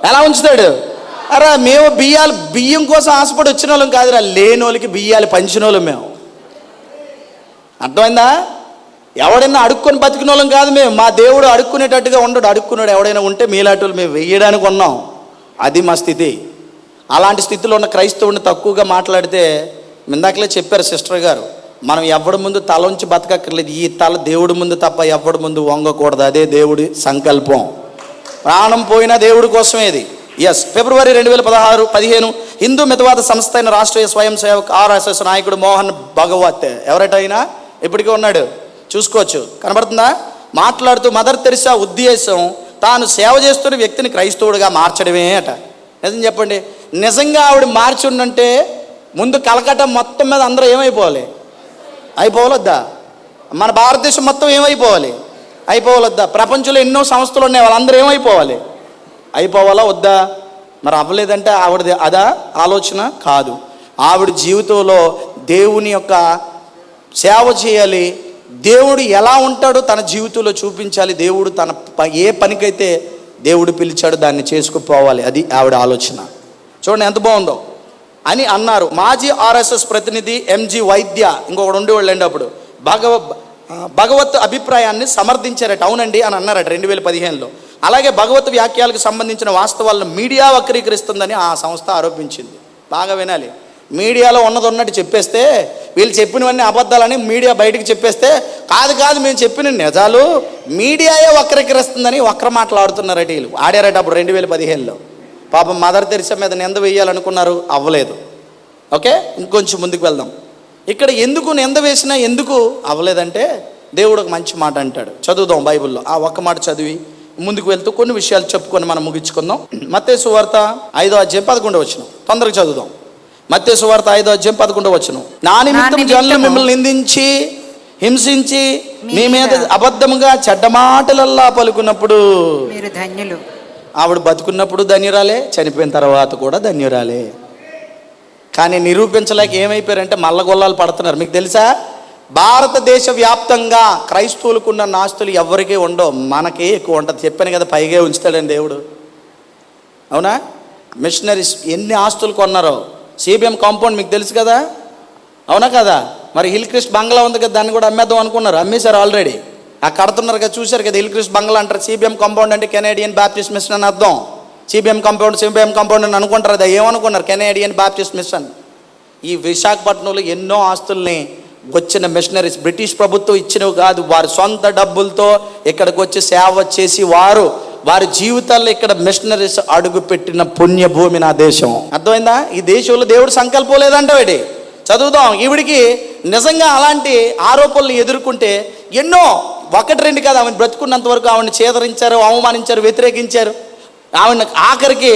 ఎలా ఉంచుతాడు? అరా మేము బియ్యం కోసం ఆశపడి వచ్చిన వాళ్ళం కాదురా, లేని వాళ్ళకి బియ్యాలు పంచిన వాళ్ళం మేము. అర్థమైందా? ఎవడైనా అడుక్కొని బతికిన వాళ్ళం కాదు మేము. మా దేవుడు అడుక్కునేటట్టుగా ఉండడు. అడుక్కున్నాడు ఎవడైనా ఉంటే మీలాంటి వాళ్ళు మేము వెయ్యడానికి ఉన్నాం. అది మా స్థితి. అలాంటి స్థితిలో ఉన్న క్రైస్తవుడిని తక్కువగా మాట్లాడితే, ఇందాకలే చెప్పారు సిస్టర్ గారు, మనం ఎవడి ముందు తల ఉంచి బతకక్కర్లేదు. ఈ తల దేవుడి ముందు తప్ప ఎవడి ముందు వంగకూడదు. అదే దేవుడి సంకల్పం. ప్రాణం పోయినా దేవుడి కోసమే ఇది. ఎస్. ఫిబ్రవరి 2015 హిందూ మితవాద సంస్థ అయిన రాష్ట్రీయ స్వయం సేవక్ ఆర్ఎస్ఎస్ నాయకుడు మోహన్ భగవత్, ఎవరటైనా ఇప్పటికీ ఉన్నాడు, చూసుకోవచ్చు, కనబడుతుందా? మాట్లాడుతూ మదర్ తెరిసా ఉద్దేశం తాను సేవ చేస్తున్న వ్యక్తిని క్రైస్తవుడిగా మార్చడమే అట. నిజం చెప్పండి, నిజంగా ఆవిడ మార్చి ఉండంటే ముందు కలకట్ట మొత్తం మీద అందరూ ఏమైపోవాలి? అయిపోవాలొద్దా? మన భారతదేశం మొత్తం ఏమైపోవాలి? అయిపోవాలొద్దా? ప్రపంచంలో ఎన్నో సంస్థలు ఉన్నాయి, వాళ్ళందరూ ఏమైపోవాలి? అయిపోవాలా వద్దా? మరి అవ్వలేదంటే ఆవిడది అదా ఆలోచన కాదు. ఆవిడ జీవితంలో దేవుని యొక్క సేవ చేయాలి, దేవుడు ఎలా ఉంటాడో తన జీవితంలో చూపించాలి, దేవుడు తన ఏ పనికైతే దేవుడు పిలిచాడో దాన్ని చేసుకుపోవాలి. అది ఆవిడ ఆలోచన. చూడండి ఎంత బాగుందో అని అన్నారు. మాజీ ఆర్ఎస్ఎస్ ప్రతినిధి ఎంజి వైద్య ఇంకొకడు ఉండేవాళ్ళు అండి. అప్పుడు భగవత్ అభిప్రాయాన్ని సమర్థించారట. అవునండి అని అన్నారట 2015లో. అలాగే భగవత్ వ్యాఖ్యలకు సంబంధించిన వాస్తవాలను మీడియా వక్రీకరిస్తుందని ఆ సంస్థ ఆరోపించింది. బాగా వినాలి. మీడియాలో ఉన్నది ఉన్నట్టు చెప్పేస్తే, వీళ్ళు చెప్పినవన్నీ అబద్ధాలని మీడియా బయటకు చెప్పేస్తే, కాదు మేము చెప్పిన నిజాలు మీడియాయే వక్రీకరిస్తుందని వక్ర మాట్లాడుతున్నారట వీళ్ళు. ఆడారట అప్పుడు 2015లో. పాపం మదర్ తెరిసా మీద నింద వేయాలనుకున్నారు, అవ్వలేదు. ఓకే, ఇంకొంచెం ముందుకు వెళ్దాం. ఇక్కడ ఎందుకు నింద వేసినా ఎందుకు అవ్వలేదంటే దేవుడు ఒక మంచి మాట అంటాడు. చదువుదాం బైబిల్లో. ఆ ఒక్క మాట చదివి ముందుకు వెళ్తూ కొన్ని విషయాలు చెప్పుకొని మనం ముగించుకుందాం. మత్తయి సువార్త 5వ అధ్యాయం 11వ వచనం తొందరగా చదువుదాం. మత్తయి సువార్త 5వ అధ్యాయం 11వ వచనం. నా నిమిత్తం జనులు మిమ్మల్ని నిందించి హింసించి మీ మీద అబద్ధముగా చెడ్డ మాటలల్లా పలుకున్నప్పుడు మీరు ధన్యులు. ఆవిడ బతుకున్నప్పుడు ధన్యురాలే, చనిపోయిన తర్వాత కూడా ధన్యురాలే. కానీ నిరూపించలేక ఏమైపోయారంటే మల్లగొల్లాలు పడుతున్నారు. మీకు తెలుసా, భారతదేశ వ్యాప్తంగా క్రైస్తవులకున్న ఆస్తులు ఎవరికీ ఉండవు, మనకే ఎక్కువ ఉంటుంది. చెప్పాను కదా, పైగా ఉంచుతాడని దేవుడు. అవునా? మిషనరీస్ ఎన్ని ఆస్తులు కొన్నారో. సిబిఎం కాంపౌండ్ మీకు తెలుసు కదా, అవునా కదా? మరి హిల్ క్రిస్ట్ బంగ్లా ఉంది కదా, దాన్ని కూడా అమ్మేద్దాం అనుకున్నారు, అమ్మేశారు ఆల్రెడీ. ఆ కడుతున్నారు కదా, చూశారు కదా. హిల్ క్రిస్ట్ బంగ్లా అంటారు. సిబిఎం కాంపౌండ్ అంటే కెనేడియన్ బాప్టిస్ట్ మిషన్ అని అర్థం. సిబిఎం కాంపౌండ్ అని అనుకుంటారు. అది ఏమనుకున్నారు? Canadian Baptist machine. ఈ విశాఖపట్నంలో ఎన్నో ఆస్తుల్ని వచ్చిన మిషనరీస్, బ్రిటిష్ ప్రభుత్వం ఇచ్చినవి కాదు, వారి సొంత డబ్బులతో ఇక్కడికి వచ్చి సేవ చేసి వారి జీవితాల్లో ఇక్కడ మిషనరీస్ అడుగు పెట్టిన పుణ్యభూమి నా దేశం. అర్థమైందా? ఈ దేశంలో దేవుడు సంకల్పం లేదంటావేటి. చదువుదాం. ఈవిడికి నిజంగా అలాంటి ఆరోపణలు ఎదుర్కొంటే ఎన్నో, 1-2 కాదు, ఆమెను బ్రతుకున్నంత వరకు ఆవిడని చేదరించారు, అవమానించారు, వ్యతిరేకించారు. ఆవిడ ఆఖరికి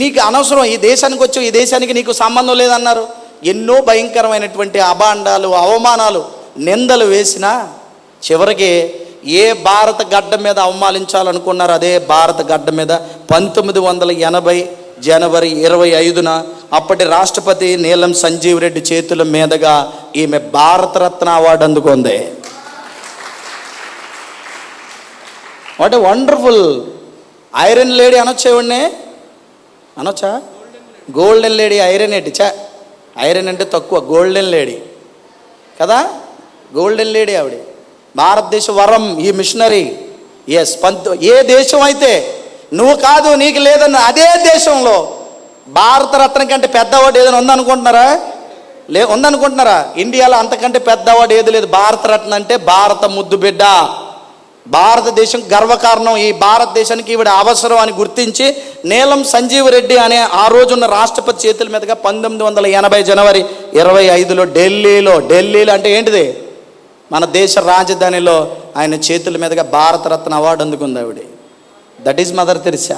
నీకు అనవసరం, ఈ దేశానికి వచ్చి ఈ దేశానికి నీకు సంబంధం లేదన్నారు. ఎన్నో భయంకరమైనటువంటి అభాండాలు, అవమానాలు, నిందలు వేసినా చివరికి ఏ భారత గడ్డ మీద అవమానించాలనుకున్నారు అదే భారత గడ్డ మీద 1980 జనవరి 25న అప్పటి రాష్ట్రపతి నీలం సంజీవ్ రెడ్డి చేతుల మీదుగా ఈమె భారతరత్న అవార్డు అందుకుంది. What a wonderful. Iron lady అనొచ్చేవాడిని, అనొచ్చా? Golden lady. ఐరన్ ఏంటి? ఐరన్ అంటే తక్కువ, గోల్డెన్ లేడీ కదా, గోల్డెన్ లేడీ ఆవిడ. భారతదేశ వరం ఈ మిషనరీ. ఎస్, ఏ దేశం అయితే నువ్వు కాదు నీకు లేదన్న అదే దేశంలో భారతరత్న కంటే పెద్ద అవార్డు ఏదైనా ఉందనుకుంటున్నారా? ఉందనుకుంటున్నారా? ఇండియాలో అంతకంటే పెద్ద అవార్డు ఏది లేదు. భారతరత్న అంటే భారత ముద్దు బిడ్డ, భారతదేశం గర్వకారణం, ఈ భారతదేశానికి ఈవిడ అవసరం అని గుర్తించి నీలం సంజీవ్ రెడ్డి అనే ఆ రోజున్న రాష్ట్రపతి చేతుల మీదుగా 1980 జనవరి 25లో ఢిల్లీలో అంటే ఏంటిది, మన దేశ రాజధానిలో ఆయన చేతుల మీదుగా భారతరత్న అవార్డు అందుకుంది ఆవిడ. That is Mother Teresa.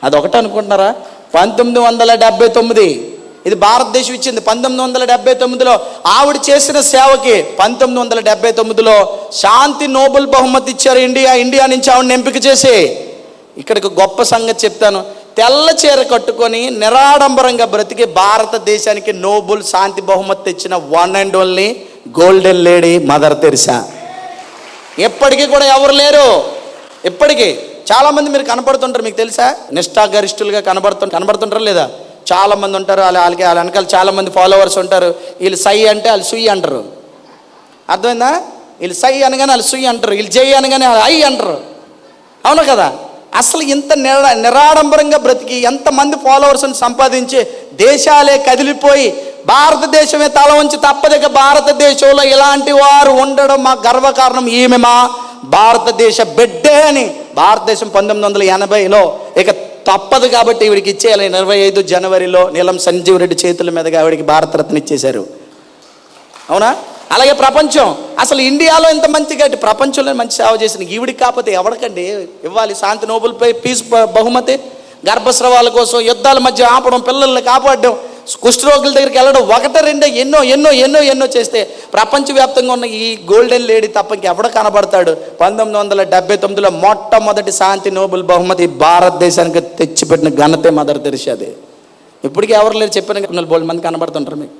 అది ఒకటి అనుకుంటున్నారా? 1979 ఇది భారతదేశం ఇచ్చింది. 1979లో ఆవిడ చేసిన సేవకి 1979లో శాంతి నోబెల్ బహుమతి ఇచ్చారు ఇండియా నుంచి ఆవిడని ఎంపిక చేసి. ఇక్కడికి గొప్ప సంగతి చెప్తాను. తెల్ల చీర కట్టుకొని నిరాడంబరంగా బ్రతికి భారతదేశానికి నోబెల్ శాంతి బహుమతి తెచ్చిన one and only golden lady mother Teresa. ఎప్పటికీ కూడా ఎవరు లేరు. ఇప్పటికీ చాలామంది మీరు కనపడుతుంటారు, మీకు తెలుసా, నిష్ఠాగరిష్ఠులుగా కనబడుతుంటారా లేదా? చాలామంది ఉంటారు, వాళ్ళ వెనకాల చాలామంది ఫాలోవర్స్ ఉంటారు. వీళ్ళు సై అంటే వాళ్ళు సుయ్యి అంటారు, అర్థమైందా? వీళ్ళు సై అనగానే వాళ్ళు సుయ్యి అంటారు, వీళ్ళు జై అనగానే వాళ్ళు ఐ అంటారు. అవును కదా? అసలు ఇంత నిరాడంబరంగా బ్రతికి ఎంతమంది ఫాలోవర్స్ని సంపాదించి దేశాలే కదిలిపోయి భారతదేశమే తల వంచి తప్పదిక భారతదేశంలో ఇలాంటి వారు ఉండడం మా గర్వకారణం, ఈమె మా భారతదేశ బిడ్డే అని భారతదేశం 1980లో ఇక తప్పదు కాబట్టి ఈవిడికి ఇచ్చేయాలి. 25 జనవరిలో నీలం సంజీవ్ రెడ్డి చేతుల మీదుగా ఆవిడికి భారతరత్న ఇచ్చేశారు. అవునా? అలాగే ప్రపంచం, అసలు ఇండియాలో ఇంత మంచిగా ప్రపంచంలో మంచి సేవ చేసిన ఈవిడికి కాకపోతే ఎవరికండి ఇవ్వాలి శాంతి నోబెల్ పీస్ బహుమతి? గర్భస్రావాల కోసం, యుద్ధాల మధ్య ఆపడం, పిల్లల్ని కాపాడడం, కుష్ఠరోగుల దగ్గరికి వెళ్ళడం, ఒకటి రెండో ఎన్నో చేస్తే ప్రపంచవ్యాప్తంగా ఉన్న ఈ గోల్డెన్ లేడీ తప్ప ఇంకెవడ కనబడతాడు? 1979లో మొట్టమొదటి శాంతి నోబెల్ బహుమతి భారతదేశానికి తెచ్చిపెట్టిన ఘనతే మదర్ తెరిసాది. ఇప్పటికీ ఎవరు లేరు చెప్పిన బోల్డ్ మంది కనబడుతుంటారు. మీకు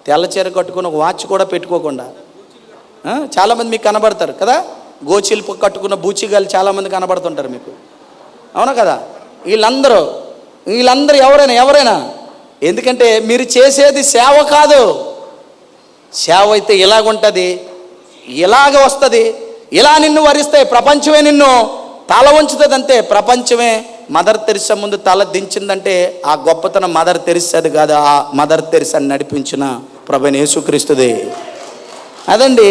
తెల్ల చీర కట్టుకుని ఒక వాచ్ కూడా పెట్టుకోకుండా చాలామంది మీకు కనబడతారు కదా. గోచీలు కట్టుకున్న బూచిగాలు చాలామంది కనబడుతుంటారు మీకు, అవునా కదా? వీళ్ళందరూ ఎవరైనా ఎందుకంటే మీరు చేసేది సేవ కాదు. సేవ అయితే ఇలాగుంటుంది, ఇలాగ వస్తుంది, ఇలా నిన్ను వరిస్తాయి, ప్రపంచమే నిన్ను తల ఉంచుతుంది. అంతే, ప్రపంచమే మదర్ తెరిసా ముందు తల దించిందంటే ఆ గొప్పతనం మదర్ తెరిసాది కాదు, ఆ మదర్ తెరిసాని నడిపించిన ప్రభువైన యేసుక్రీస్తుదే. అదండి.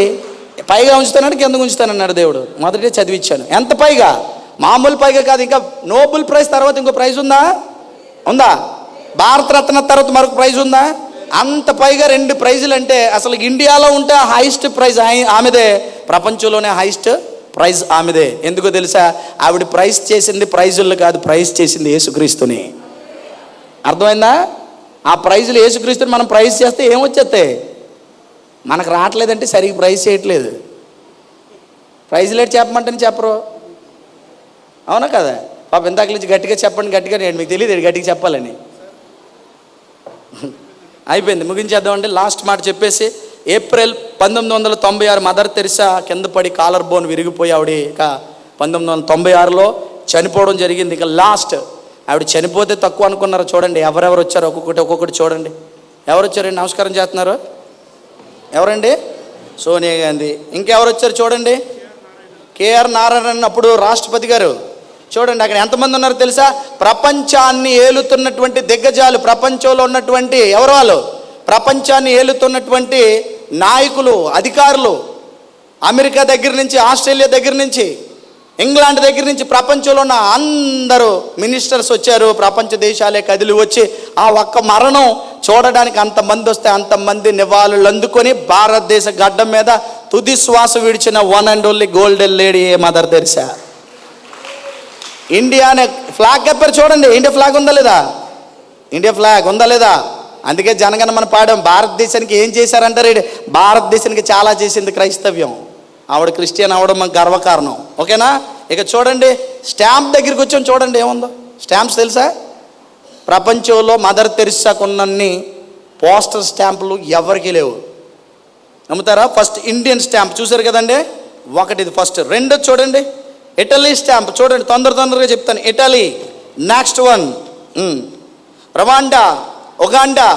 పైగా ఉంచుతానంటే కింద ఉంచుతానన్నాడు దేవుడు. మొదటే చదివించాను. ఎంత పైగా? మామూలు పైగా కాదు, ఇంకా నోబెల్ ప్రైజ్ తర్వాత ఇంకో ప్రైజ్ ఉందా? భారతరత్న తర్వాత మరొక ప్రైజ్ ఉందా? అంత పైగా 2 ప్రైజులు అంటే అసలు ఇండియాలో ఉంటే హైయెస్ట్ ప్రైజ్ ఆమెదే, ప్రపంచంలోనే హైయెస్ట్ ప్రైజ్ ఆమెదే. ఎందుకో తెలుసా? ఆవిడ ప్రైజ్ చేసింది ప్రైజులు కాదు, ప్రైజ్ చేసింది యేసుక్రీస్తుని. అర్థమైందా? ఆ ప్రైజులు యేసుక్రీస్తుని మనం ప్రైజ్ చేస్తే ఏమొచ్చేస్తాయి? మనకు రావట్లేదంటే సరిగ్గా ప్రైజ్ చేయట్లేదు. ప్రైజ్లు ఏంటి చెప్పమంటే చెప్పరు, అవునా కదా? పాప ఇందాక నుంచి గట్టిగా చెప్పండి, గట్టిగా నేను మీకు తెలియదు గట్టిగా చెప్పాలని. అయిపోయింది, ముగించేద్దామండి. లాస్ట్ మాట చెప్పేసి, ఏప్రిల్ 1996 మదర్ తెరిసా కింద పడి కాలర్ బోన్ విరిగిపోయి ఆవిడ ఇక 1996లో చనిపోవడం జరిగింది. ఇక లాస్ట్ ఆవిడ చనిపోతే తక్కువ అనుకున్నారు. చూడండి ఎవరెవరు వచ్చారో ఒక్కొక్కటి చూడండి. ఎవరు వచ్చారండి? నమస్కారం చేస్తున్నారు. ఎవరండి? సోనియా గాంధీ. ఇంకెవరు వచ్చారు చూడండి? కేఆర్ నారాయణన్ అప్పుడు రాష్ట్రపతి గారు. చూడండి అక్కడ ఎంతమంది ఉన్నారో తెలుసా? ప్రపంచాన్ని ఏలుతున్నటువంటి దిగ్గజాలు, ప్రపంచంలో ఉన్నటువంటి ఎవరు వాళ్ళు? ప్రపంచాన్ని ఏలుతున్నటువంటి నాయకులు, అధికారులు, అమెరికా దగ్గర నుంచి, ఆస్ట్రేలియా దగ్గర నుంచి, ఇంగ్లాండ్ దగ్గర నుంచి ప్రపంచంలో ఉన్న అందరూ మినిస్టర్స్ వచ్చారు. ప్రపంచ దేశాలే కదిలి వచ్చి ఆ ఒక్క మరణం చూడడానికి అంతమంది వస్తే అంతమంది నివాళులు అందుకొని భారతదేశ గడ్డ మీద తుది శ్వాస విడిచిన one and only golden lady mother Teresa. India అనే ఫ్లాగ్ కప్పారు చూడండి. ఇండియా ఫ్లాగ్ ఉందా లేదా? ఇండియా ఫ్లాగ్ ఉందా లేదా? అందుకే జనగణమన పాడాం. భారతదేశానికి ఏం చేశారంటారు? భారతదేశానికి చాలా చేసింది క్రైస్తవ్యం. ఆవిడ క్రిస్టియన్ అవడం మాకు గర్వకారణం. ఓకేనా? ఇక చూడండి, స్టాంప్ దగ్గరికి వచ్చాం. చూడండి ఏముందో. స్టాంప్స్ తెలుసా? ప్రపంచంలో మదర్ తెరిసాకున్నన్ని పోస్టల్ స్టాంపులు ఎవరికి లేవు. నమ్ముతారా? ఫస్ట్ ఇండియన్ స్టాంప్ చూసారు కదండి, ఒకటిది ఫస్ట్. రెండో చూడండి, ఇటలీ స్టాంప్ చూడండి. తొందరగా చెప్తాను. Italy. Next one Rwanda, Uganda.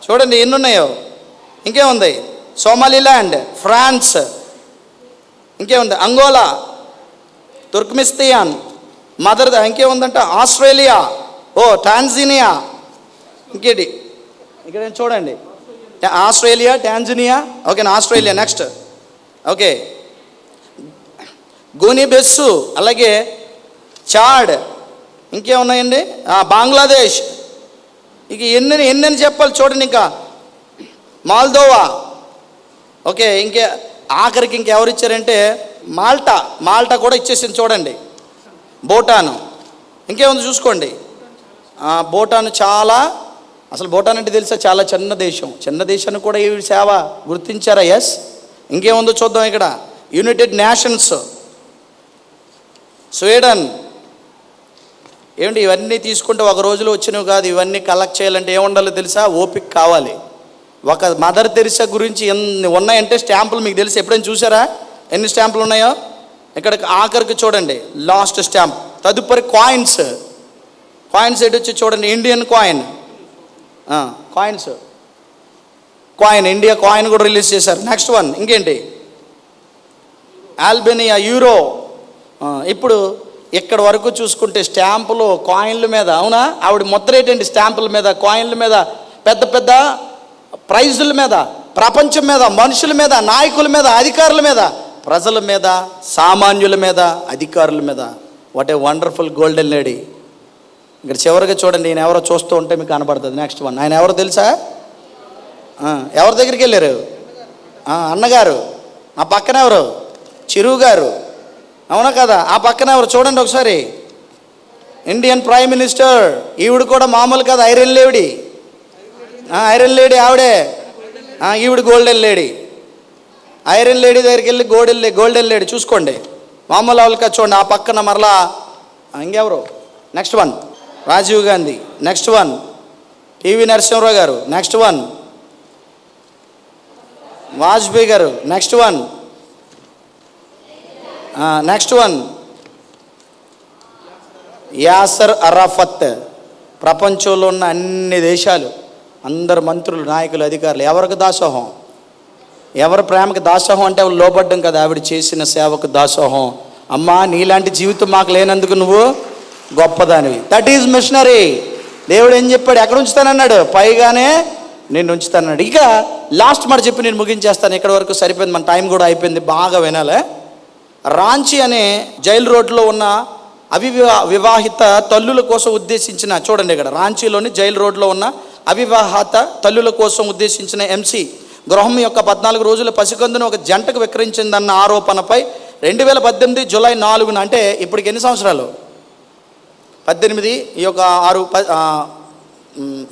చూడండి ఎన్ని ఉన్నాయో. ఇంకేముంది? Somaliland, France. ఇంకేముంది? అంగోలా, తుర్క్మిస్తాన్, ఇంకేముందంట? Australia, Tanzania. ఇంకేంటి ఇక్కడ చూడండి, ఆస్ట్రేలియా, టాంజానియా. ఓకేనా? ఆస్ట్రేలియా. నెక్స్ట్ ఓకే, గోనిబెస్సు, అలాగే చాడ్. ఇంకేమున్నాయండి? బంగ్లాదేశ్. ఇక ఎన్నెన్ని చెప్పాలి చూడండి. ఇంకా మాల్దోవా. ఓకే, ఇంకే ఆఖరికి ఇంకెవరు ఇచ్చారంటే మాల్టా కూడా ఇచ్చేసింది చూడండి. భూటాను. ఇంకేముంది చూసుకోండి. భూటాన్ అసలు భూటాన్ అంటే తెలుసా? చాలా చిన్న దేశం. చిన్న దేశాన్ని కూడా ఈ సేవ గుర్తించారా? ఎస్. ఇంకేముందో చూద్దాం. ఇక్కడ యునైటెడ్ నేషన్స్, స్వీడన్. ఏమండి ఇవన్నీ తీసుకుంటే ఒక రోజులో వచ్చినవి కాదు. ఇవన్నీ కలెక్ట్ చేయాలంటే ఏముండాలో తెలుసా? ఓపిక కావాలి. ఒక మదర్ తెరిసా గురించి ఎన్ని ఉన్నాయంటే స్టాంపులు మీకు తెలుసు. ఎప్పుడైనా చూసారా ఎన్ని స్టాంపులు ఉన్నాయో? ఇక్కడ ఆఖరికి చూడండి, లాస్ట్ స్టాంప్. తదుపరి కాయిన్స్ ఎటు వచ్చి చూడండి. ఇండియన్ కాయిన్, ఇండియా కాయిన్ కూడా రిలీజ్ చేశారు. నెక్స్ట్ వన్ ఇంకేంటి? Albania, euro. ఇప్పుడు ఇక్కడ వరకు చూసుకుంటే స్టాంపులు, కాయిన్ల మీద, అవునా? ఆవిడ ముద్ర ఏంటండి? స్టాంపుల మీద, కాయిన్ల మీద, పెద్ద పెద్ద ప్రైజుల మీద, ప్రపంచం మీద, మనుషుల మీద, నాయకుల మీద, అధికారుల మీద, ప్రజల మీద, సామాన్యుల మీద, అధికారుల మీద. What a wonderful golden lady. ఇక్కడ చివరిగా చూడండి, ఈయన ఎవరో చూస్తూ ఉంటే మీకు కనబడుతుంది. Next one. ఆయన ఎవరో తెలుసా? ఎవరి దగ్గరికి వెళ్ళారు? అన్నగారు. ఆ పక్కన ఎవరు? చిరు గారు. అవునా కదా? ఆ పక్కన ఎవరు చూడండి ఒకసారి. Indian prime minister. ఈవిడ కూడా మామూలు కదా, ఐరన్ లేడీ. ఐరన్ లేడీ ఆవిడే. ఈవిడ గోల్డెన్ లేడీ. ఐరన్ లేడీ దగ్గరికి వెళ్ళి గోల్డెన్ లేడీ చూసుకోండి. మామూలు వాళ్ళు కదా చూడండి. ఆ పక్కన మరలా ఇంకెవరు? Next one Rajiv Gandhi. Next one P V Narasimha Rao గారు. నెక్స్ట్ వన్ వాజ్పేయి గారు. Next one Yasser Arafat. ప్రపంచంలో ఉన్న అన్ని దేశాలు, అందరు మంత్రులు, నాయకులు, అధికారులు ఎవరికి దాసోహం? ఎవరి ప్రేమకి దాసోహం అంటే ఆవిడ లోబడ్డం కదా. ఆవిడ చేసిన సేవకు దాసోహం. అమ్మా, నీలాంటి జీవితం మాకు లేనందుకు నువ్వు గొప్పదానివి. That is machinery. దేవుడు ఏం చెప్పాడు? ఎక్కడ ఉంచుతానన్నాడు? పైగానే నేను ఉంచుతానన్నాడు. ఇక లాస్ట్ మాట చెప్పి నేను ముగించేస్తాను. ఇక్కడ వరకు సరిపోయింది, మన టైం కూడా అయిపోయింది. బాగా వినాలి. రాంచీ అనే జైలు రోడ్లో ఉన్న అవివాహిత తల్లుల కోసం ఉద్దేశించిన, చూడండి ఇక్కడ రాంచీలోని జైలు రోడ్లో ఉన్న అవివాహిత తల్లుల కోసం ఉద్దేశించిన ఎంసీ గృహం యొక్క 14 రోజుల పసికందును ఒక జంటకు విక్రయించిందన్న ఆరోపణపై 2018 జూలై 4న, అంటే ఇప్పటికి ఎన్ని సంవత్సరాలు? 18, ఈ యొక్క 6,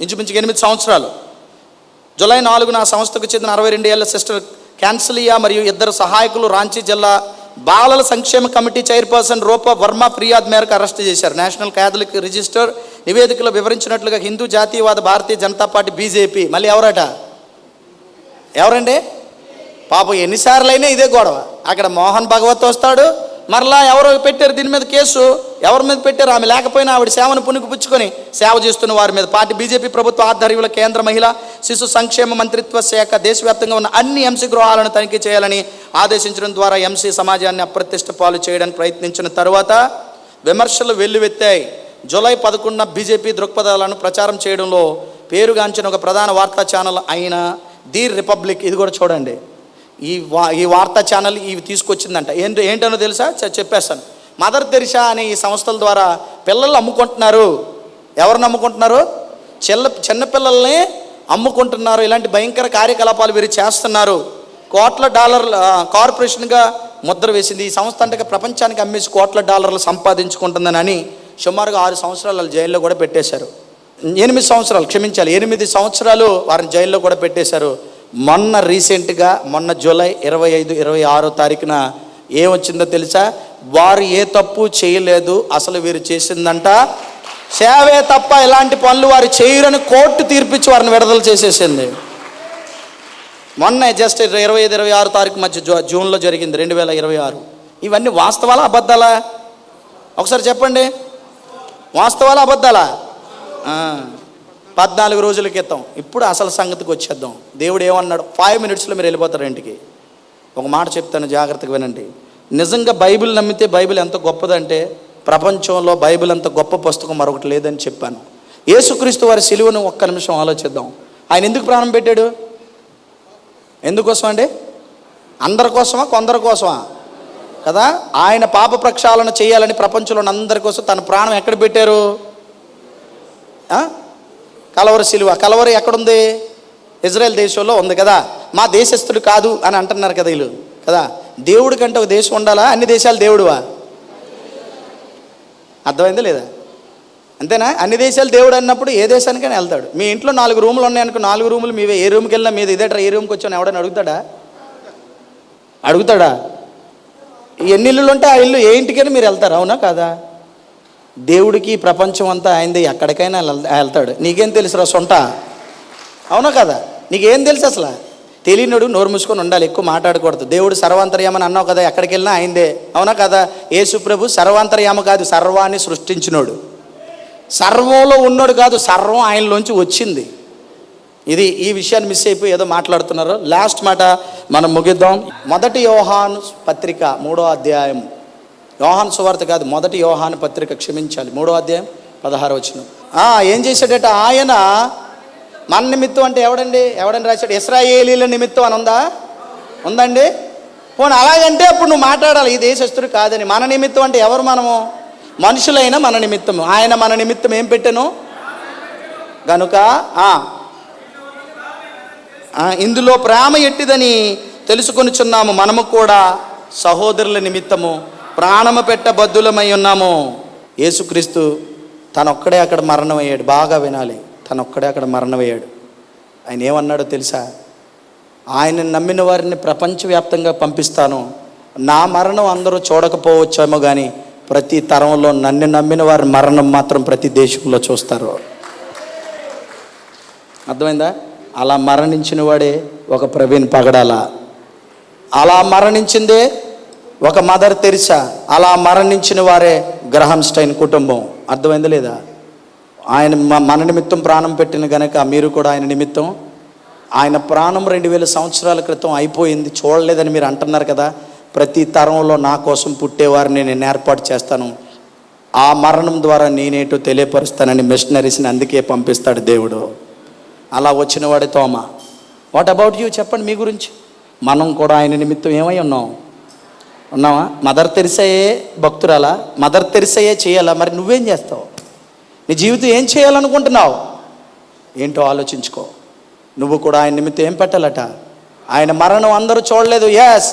ఇంచుమించుగా 8 సంవత్సరాలు. జూలై 4న ఆ సంస్థకు చెందిన 62 ఏళ్ల సిస్టర్ క్యాన్సిలియా మరియు 2 సహాయకులు రాంచీ జిల్లా బాలల సంక్షేమ కమిటీ చైర్పర్సన్ రూపా వర్మ ఫిర్యాదు మేరకు అరెస్ట్ చేశారు. నేషనల్ క్యాథలిక్ రిజిస్టర్ నివేదికలో వివరించినట్లుగా హిందూ జాతీయవాద భారతీయ జనతా పార్టీ బీజేపీ. మళ్ళీ ఎవరండి? పాపం ఎన్నిసార్లు అయినా ఇదే గొడవ. అక్కడ మోహన్ భగవత్ వస్తాడు, మరలా ఎవరో పెట్టారు దీని మీద కేసు. ఎవరి మీద పెట్టారు? ఆమె లేకపోయినా ఆవిడ సేవను పుణికిపుచ్చుకొని సేవ చేస్తున్న వారి మీద. పార్టీ బీజేపీ ప్రభుత్వ ఆధ్వర్యంలో కేంద్ర మహిళా శిశు సంక్షేమ మంత్రిత్వ శాఖ దేశవ్యాప్తంగా ఉన్న అన్ని ఎంసీ గృహాలను తనిఖీ చేయాలని ఆదేశించడం ద్వారా ఎంసీ సమాజాన్ని అప్రతిష్ట పాలు చేయడానికి ప్రయత్నించిన తర్వాత విమర్శలు వెల్లువెత్తాయి. జూలై 11న బీజేపీ దృక్పథాలను ప్రచారం చేయడంలో పేరుగాంచిన ఒక ప్రధాన వార్తా ఛానల్ అయిన ది రిపబ్లిక్, ఇది కూడా చూడండి, ఈ వార్తా ఛానల్ ఇవి తీసుకొచ్చిందంట. ఏంటనో తెలుసా? చెప్పేస్తాను. మదర్ తెరిసా అనే ఈ సంస్థల ద్వారా పిల్లలు అమ్ముకుంటున్నారు. ఎవరిని అమ్ముకుంటున్నారు? చిన్నపిల్లల్ని అమ్ముకుంటున్నారు. ఇలాంటి భయంకర కార్యకలాపాలు వీరు చేస్తున్నారు. $1 కోట్ల కార్పొరేషన్గా ముద్ర వేసింది. ఈ సంస్థ అంటే ప్రపంచానికి అమ్మేసి కోట్ల డాలర్లు సంపాదించుకుంటుందని అని సుమారుగా 6 సంవత్సరాలు వాళ్ళు జైల్లో కూడా పెట్టేశారు. 8 సంవత్సరాలు, క్షమించాలి, 8 సంవత్సరాలు వారిని జైల్లో కూడా పెట్టేశారు. మొన్న రీసెంట్గా మొన్న జూలై 25, 26 తారీఖున ఏమొచ్చిందో తెలుసా? వారు ఏ తప్పు చేయలేదు, అసలు వీరు చేసిందంట సేవే తప్ప ఇలాంటి పనులు వారు చేయరని కోర్టు తీర్పిచ్చి వారిని విడుదల చేసేసింది. మొన్న జస్ట్ 25, 26 తారీఖు మధ్య జూన్లో జరిగింది, 2026. ఇవన్నీ వాస్తవాలా అబద్ధాలా? ఒకసారి చెప్పండి, వాస్తవాలా అబద్ధాలా? 14 రోజుల క్రితం. ఇప్పుడు అసలు సంగతికి వచ్చేద్దాం. దేవుడు ఏమన్నాడు? 5 మినిట్స్లో మీరు వెళ్ళిపోతారు ఇంటికి. ఒక మాట చెప్తాను, జాగ్రత్తగా వినండి. నిజంగా బైబిల్ నమ్మితే బైబిల్ ఎంత గొప్పదంటే ప్రపంచంలో బైబిల్ అంత గొప్ప పుస్తకం మరొకటి లేదని చెప్పాను. యేసుక్రీస్తు వారి సిలువను ఒక్క నిమిషం ఆలోచిద్దాం. ఆయన ఎందుకు ప్రాణం పెట్టాడు? ఎందుకోసం అండి? అందరి కోసమా, కొందరి కోసమా? కదా. ఆయన పాప ప్రక్షాళన చేయాలని ప్రపంచంలో అందరి కోసం తన ప్రాణం ఎక్కడ పెట్టారు? కలవరి సిలువ. కలవరి ఎక్కడుంది? ఇజ్రాయెల్ దేశంలో ఉంది కదా. మా దేశస్థుడు కాదు అని అంటున్నారు కదా వీళ్ళు కదా. దేవుడి కంటే ఒక దేశం ఉండాలా? అన్ని దేశాలు దేవుడువా? అర్థమైందా లేదా? అంతేనా? అన్ని దేశాలు దేవుడు అన్నప్పుడు ఏ దేశానికైనా వెళ్తాడు. మీ ఇంట్లో 4 రూములు ఉన్నాయనుకో, 4 రూములు మీవే. ఏ రూమ్కి వెళ్ళినా మీద ఇదేట్రా, ఏ రూమ్కి వచ్చాను ఎవడని అడుగుతాడా? ఎన్ని ఇల్లులు ఉంటే ఆ ఇల్లు ఏ ఇంటికైనా మీరు వెళ్తారు, అవునా కాదా? దేవుడికి ప్రపంచం అంతా ఆయనది, ఎక్కడికైనా వెళ్తాడు. నీకేం తెలుసురా సొంట, అవునా కదా? నీకేం తెలుసు అసలు? తెలియనుడు నోరు మూసుకొని ఉండాలి, ఎక్కువ మాట్లాడకూడదు. దేవుడు సర్వాంతర్యామని అన్నావు కదా, ఎక్కడికి వెళ్ళినా ఆయనదే, అవునా కదా? యేసు ప్రభు సర్వాంతర్యామ కాదు, సర్వాన్ని సృష్టించినోడు. సర్వంలో ఉన్నాడు కాదు, సర్వం ఆయనలోంచి వచ్చింది. ఇది ఈ విషయాన్ని మిస్ అయిపోయి ఏదో మాట్లాడుతున్నారు. లాస్ట్ మాట మనం ముగిద్దాం. 1 యోహాను పత్రిక 3వ అధ్యాయం. యోహాను సువార్త కాదు, 1 యోహాను పత్రిక, క్షమించాలి, 3వ అధ్యాయం 16వ వచనం. ఏం చేశాడట ఆయన? మన నిమిత్తం అంటే ఎవడని రాశాడు? ఇశ్రాయేలీల నిమిత్తం అని ఉందండి. పోనీ అలాగంటే అప్పుడు నువ్వు మాట్లాడాలి, ఈ దేశస్తుడు కాదని. మన నిమిత్తం అంటే ఎవరు? మనము మనుషులైన మన నిమిత్తము. ఆయన మన నిమిత్తం ఏం పెట్టాను గనుక ఇందులో ప్రేమ ఎట్టిదని తెలుసుకొనిచున్నాము. మనము కూడా సహోదరుల నిమిత్తము ప్రాణము పెట్టబద్దులమై ఉన్నాము. యేసుక్రీస్తు తనొక్కడే అక్కడ మరణమయ్యాడు. బాగా వినాలి, తనొక్కడే అక్కడ మరణమయ్యాడు. ఆయన ఏమన్నాడో తెలుసా? ఆయన నమ్మిన వారిని ప్రపంచవ్యాప్తంగా పంపిస్తాను. నా మరణం అందరూ చూడకపోవచ్చేమో కానీ ప్రతి తరంలో నన్ను నమ్మిన వారి మరణం మాత్రం ప్రతి దేశంలో చూస్తారు. అర్థమైందా? అలా మరణించిన వాడే ఒక ప్రవీణ్ పగడాల, అలా మరణించిందే ఒక మదర్ తెరిసా, అలా మరణించిన వారే గ్రహం స్టైన్ కుటుంబం. అర్థమైందా లేదా? ఆయన మన నిమిత్తం ప్రాణం పెట్టిన గనక మీరు కూడా ఆయన నిమిత్తం. ఆయన ప్రాణం 2000 సంవత్సరాల క్రితం అయిపోయింది, చూడలేదని మీరు అంటున్నారు కదా. ప్రతి తరంలో నా కోసం పుట్టేవారిని నేను ఏర్పాటు చేస్తాను. ఆ మరణం ద్వారా నేనేటో తెలియపరుస్తానని మిషనరీస్ని అందుకే పంపిస్తాడు దేవుడు. అలా వచ్చిన వాడే తోమ. What about you? చెప్పండి మీ గురించి. మనం కూడా ఆయన నిమిత్తం ఏమై ఉన్నావా? మదర్ తెరిసాయే భక్తురాలా? మదర్ తెరిసాయే చేయాలా? మరి నువ్వేం చేస్తావు? నీ జీవితం ఏం చేయాలనుకుంటున్నావు? ఏంటో ఆలోచించుకో. నువ్వు కూడా ఆయన నిమిత్తం ఏం పెట్టాలట? ఆయన మరణం అందరూ చూడలేదు. ఎస్,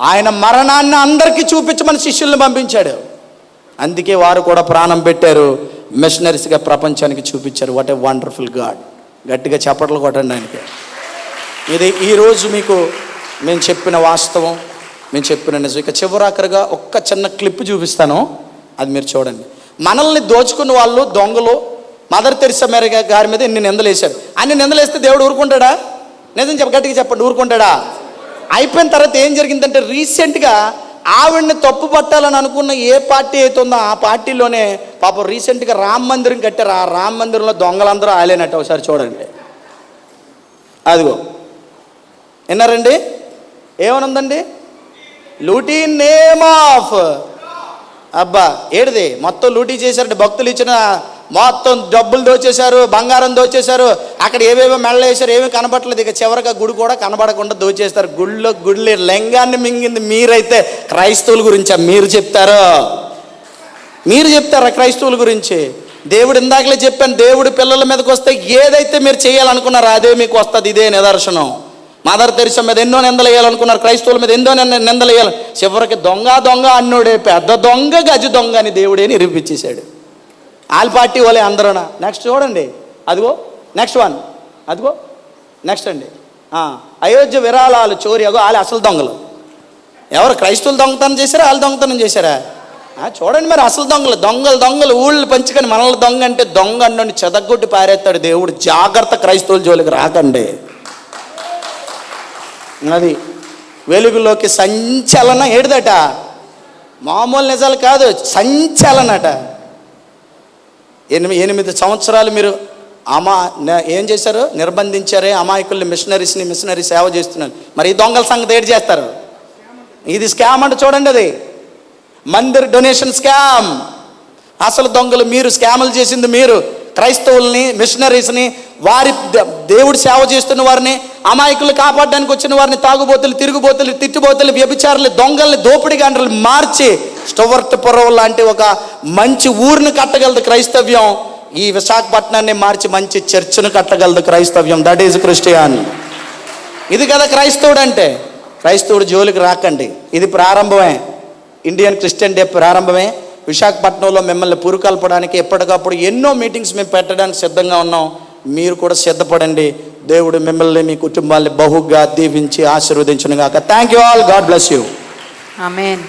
ఆయన మరణాన్ని అందరికీ చూపించమని శిష్యుల్ని పంపించాడు. అందుకే వారు కూడా ప్రాణం పెట్టారు, మిషనరీస్గా ప్రపంచానికి చూపించారు. What a wonderful God. గట్టిగా చప్పట్లు కొట్టండి ఆయనకి. ఇది ఈరోజు మీకు మేము చెప్పిన వాస్తవం, మేము చెప్పిన నిజం. ఇక చివరాఖరిగా ఒక్క చిన్న క్లిప్ చూపిస్తాను, అది మీరు చూడండి. మనల్ని దోచుకున్న వాళ్ళు దొంగలు మదర్ తెరిసా గారి మీద ఎన్ని నిందలు వేశారు. అన్ని నిందలు వేస్తే దేవుడు ఊరుకుంటాడా? నిజం గట్టిగా చెప్పండి, ఊరుకుంటాడా? అయిపోయిన తర్వాత ఏం జరిగిందంటే, రీసెంట్గా ఆవిడని తప్పు పట్టాలని అనుకున్న ఏ పార్టీ అయితే ఉందో ఆ పార్టీలోనే పాపం రీసెంట్గా రామ మందిరం కట్టారు. ఆ రామ మందిరంలో దొంగలందరూ ఆలేనట్టు. ఒకసారి చూడండి, అదిగో విన్నారండి? ఏమనుందండి? లూటీ నేమ్ ఆఫ్. అబ్బా ఏడిది? మొత్తం లూటీ చేశారంటే భక్తులు ఇచ్చిన మొత్తం డబ్బులు దోచేశారు, బంగారం దోచేశారు, అక్కడ ఏవేవో మెళ్ళ వేశారు, ఏమీ కనబట్టలేదు. ఇక చివరిగా గుడి కూడా కనబడకుండా దోచేస్తారు. గుళ్ళు లెంగాన్ని మింగింది మీరైతే క్రైస్తవుల గురించా మీరు చెప్తారా? క్రైస్తవుల గురించి? దేవుడు ఇందాకలే చెప్పాను, దేవుడి పిల్లల మీదకి వస్తే ఏదైతే మీరు చేయాలనుకున్నారో అదే మీకు వస్తుంది. ఇదే నిదర్శనం. మదర్ తెరిసా మీద ఎన్నో నిందలు వేయాలనుకున్నారు, క్రైస్తవుల మీద ఎన్నో నిందలు వేయాలి. చివరికి దొంగ అన్నోడే పెద్ద దొంగ గజ దొంగ అని దేవుడే నిరూపించేశాడు. ఆల్ పార్టీ వాళ్ళే అందరూనా. నెక్స్ట్ చూడండి, అదిగో నెక్స్ట్ వన్, అదిగో నెక్స్ట్ అండి. అయోధ్య విరాళాలు చోరీ, అగో వాళ్ళు అసలు దొంగలు. ఎవరు క్రైస్తవులు దొంగతనం చేశారా, వాళ్ళు దొంగతనం చేశారా? చూడండి మరి, అసలు దొంగలు ఊళ్ళు పంచుకొని మనల్ని దొంగ అంటే దొంగ అన్నోని చెదగొట్టి పారేస్తాడు దేవుడు. జాగ్రత్త, క్రైస్తవుల జోలికి రాకండి. అది వెలుగులోకి సంచలన ఏడుదట, మామూలు నిజాలు కాదు, సంచలనట. 8 సంవత్సరాలు మీరు ఏం చేశారు? నిర్బంధించారే అమాయకుల్ని, మిషనరీ సేవ చేస్తున్నారు. మరి ఈ దొంగల సంగతి ఏడు చేస్తారు? ఇది స్కామ్ అంటే చూడండి, అది మందిర్ డొనేషన్ స్కామ్. అసలు దొంగలు మీరు, స్కాములు చేసింది మీరు. క్రైస్తవుల్ని, మిషనరీస్ని, వారి దేవుడు సేవ చేస్తున్న వారిని, అమాయకులు కాపాడడానికి వచ్చిన వారిని తాగుబోతులు, తిరుగుబోతులు, తిట్టుబోతులు, వ్యభిచారులు, దొంగల్ని, దోపిడిగాండ్రులు మార్చి స్టోవర్ట్పురం లాంటి ఒక మంచి ఊరిని కట్టగలదు క్రైస్తవ్యం. ఈ విశాఖపట్నాన్ని మార్చి మంచి చర్చ్ను కట్టగలదు క్రైస్తవ్యం. That is Christian. ఇది కదా క్రైస్తవుడు అంటే. క్రైస్తవుడు జోలికి రాకండి. ఇది ప్రారంభమే, ఇండియన్ క్రిస్టియన్ డే ప్రారంభమే. విశాఖపట్నంలో మిమ్మల్ని పురుకల్పడానికి ఎప్పటికప్పుడు ఎన్నో మీటింగ్స్ మేము పెట్టడానికి సిద్ధంగా ఉన్నాం. మీరు కూడా సిద్ధపడండి. దేవుడు మిమ్మల్ని, మీ కుటుంబాన్ని బహుగా దీవించి ఆశీర్వదించును గాక. Thank you all. God bless you. Amen.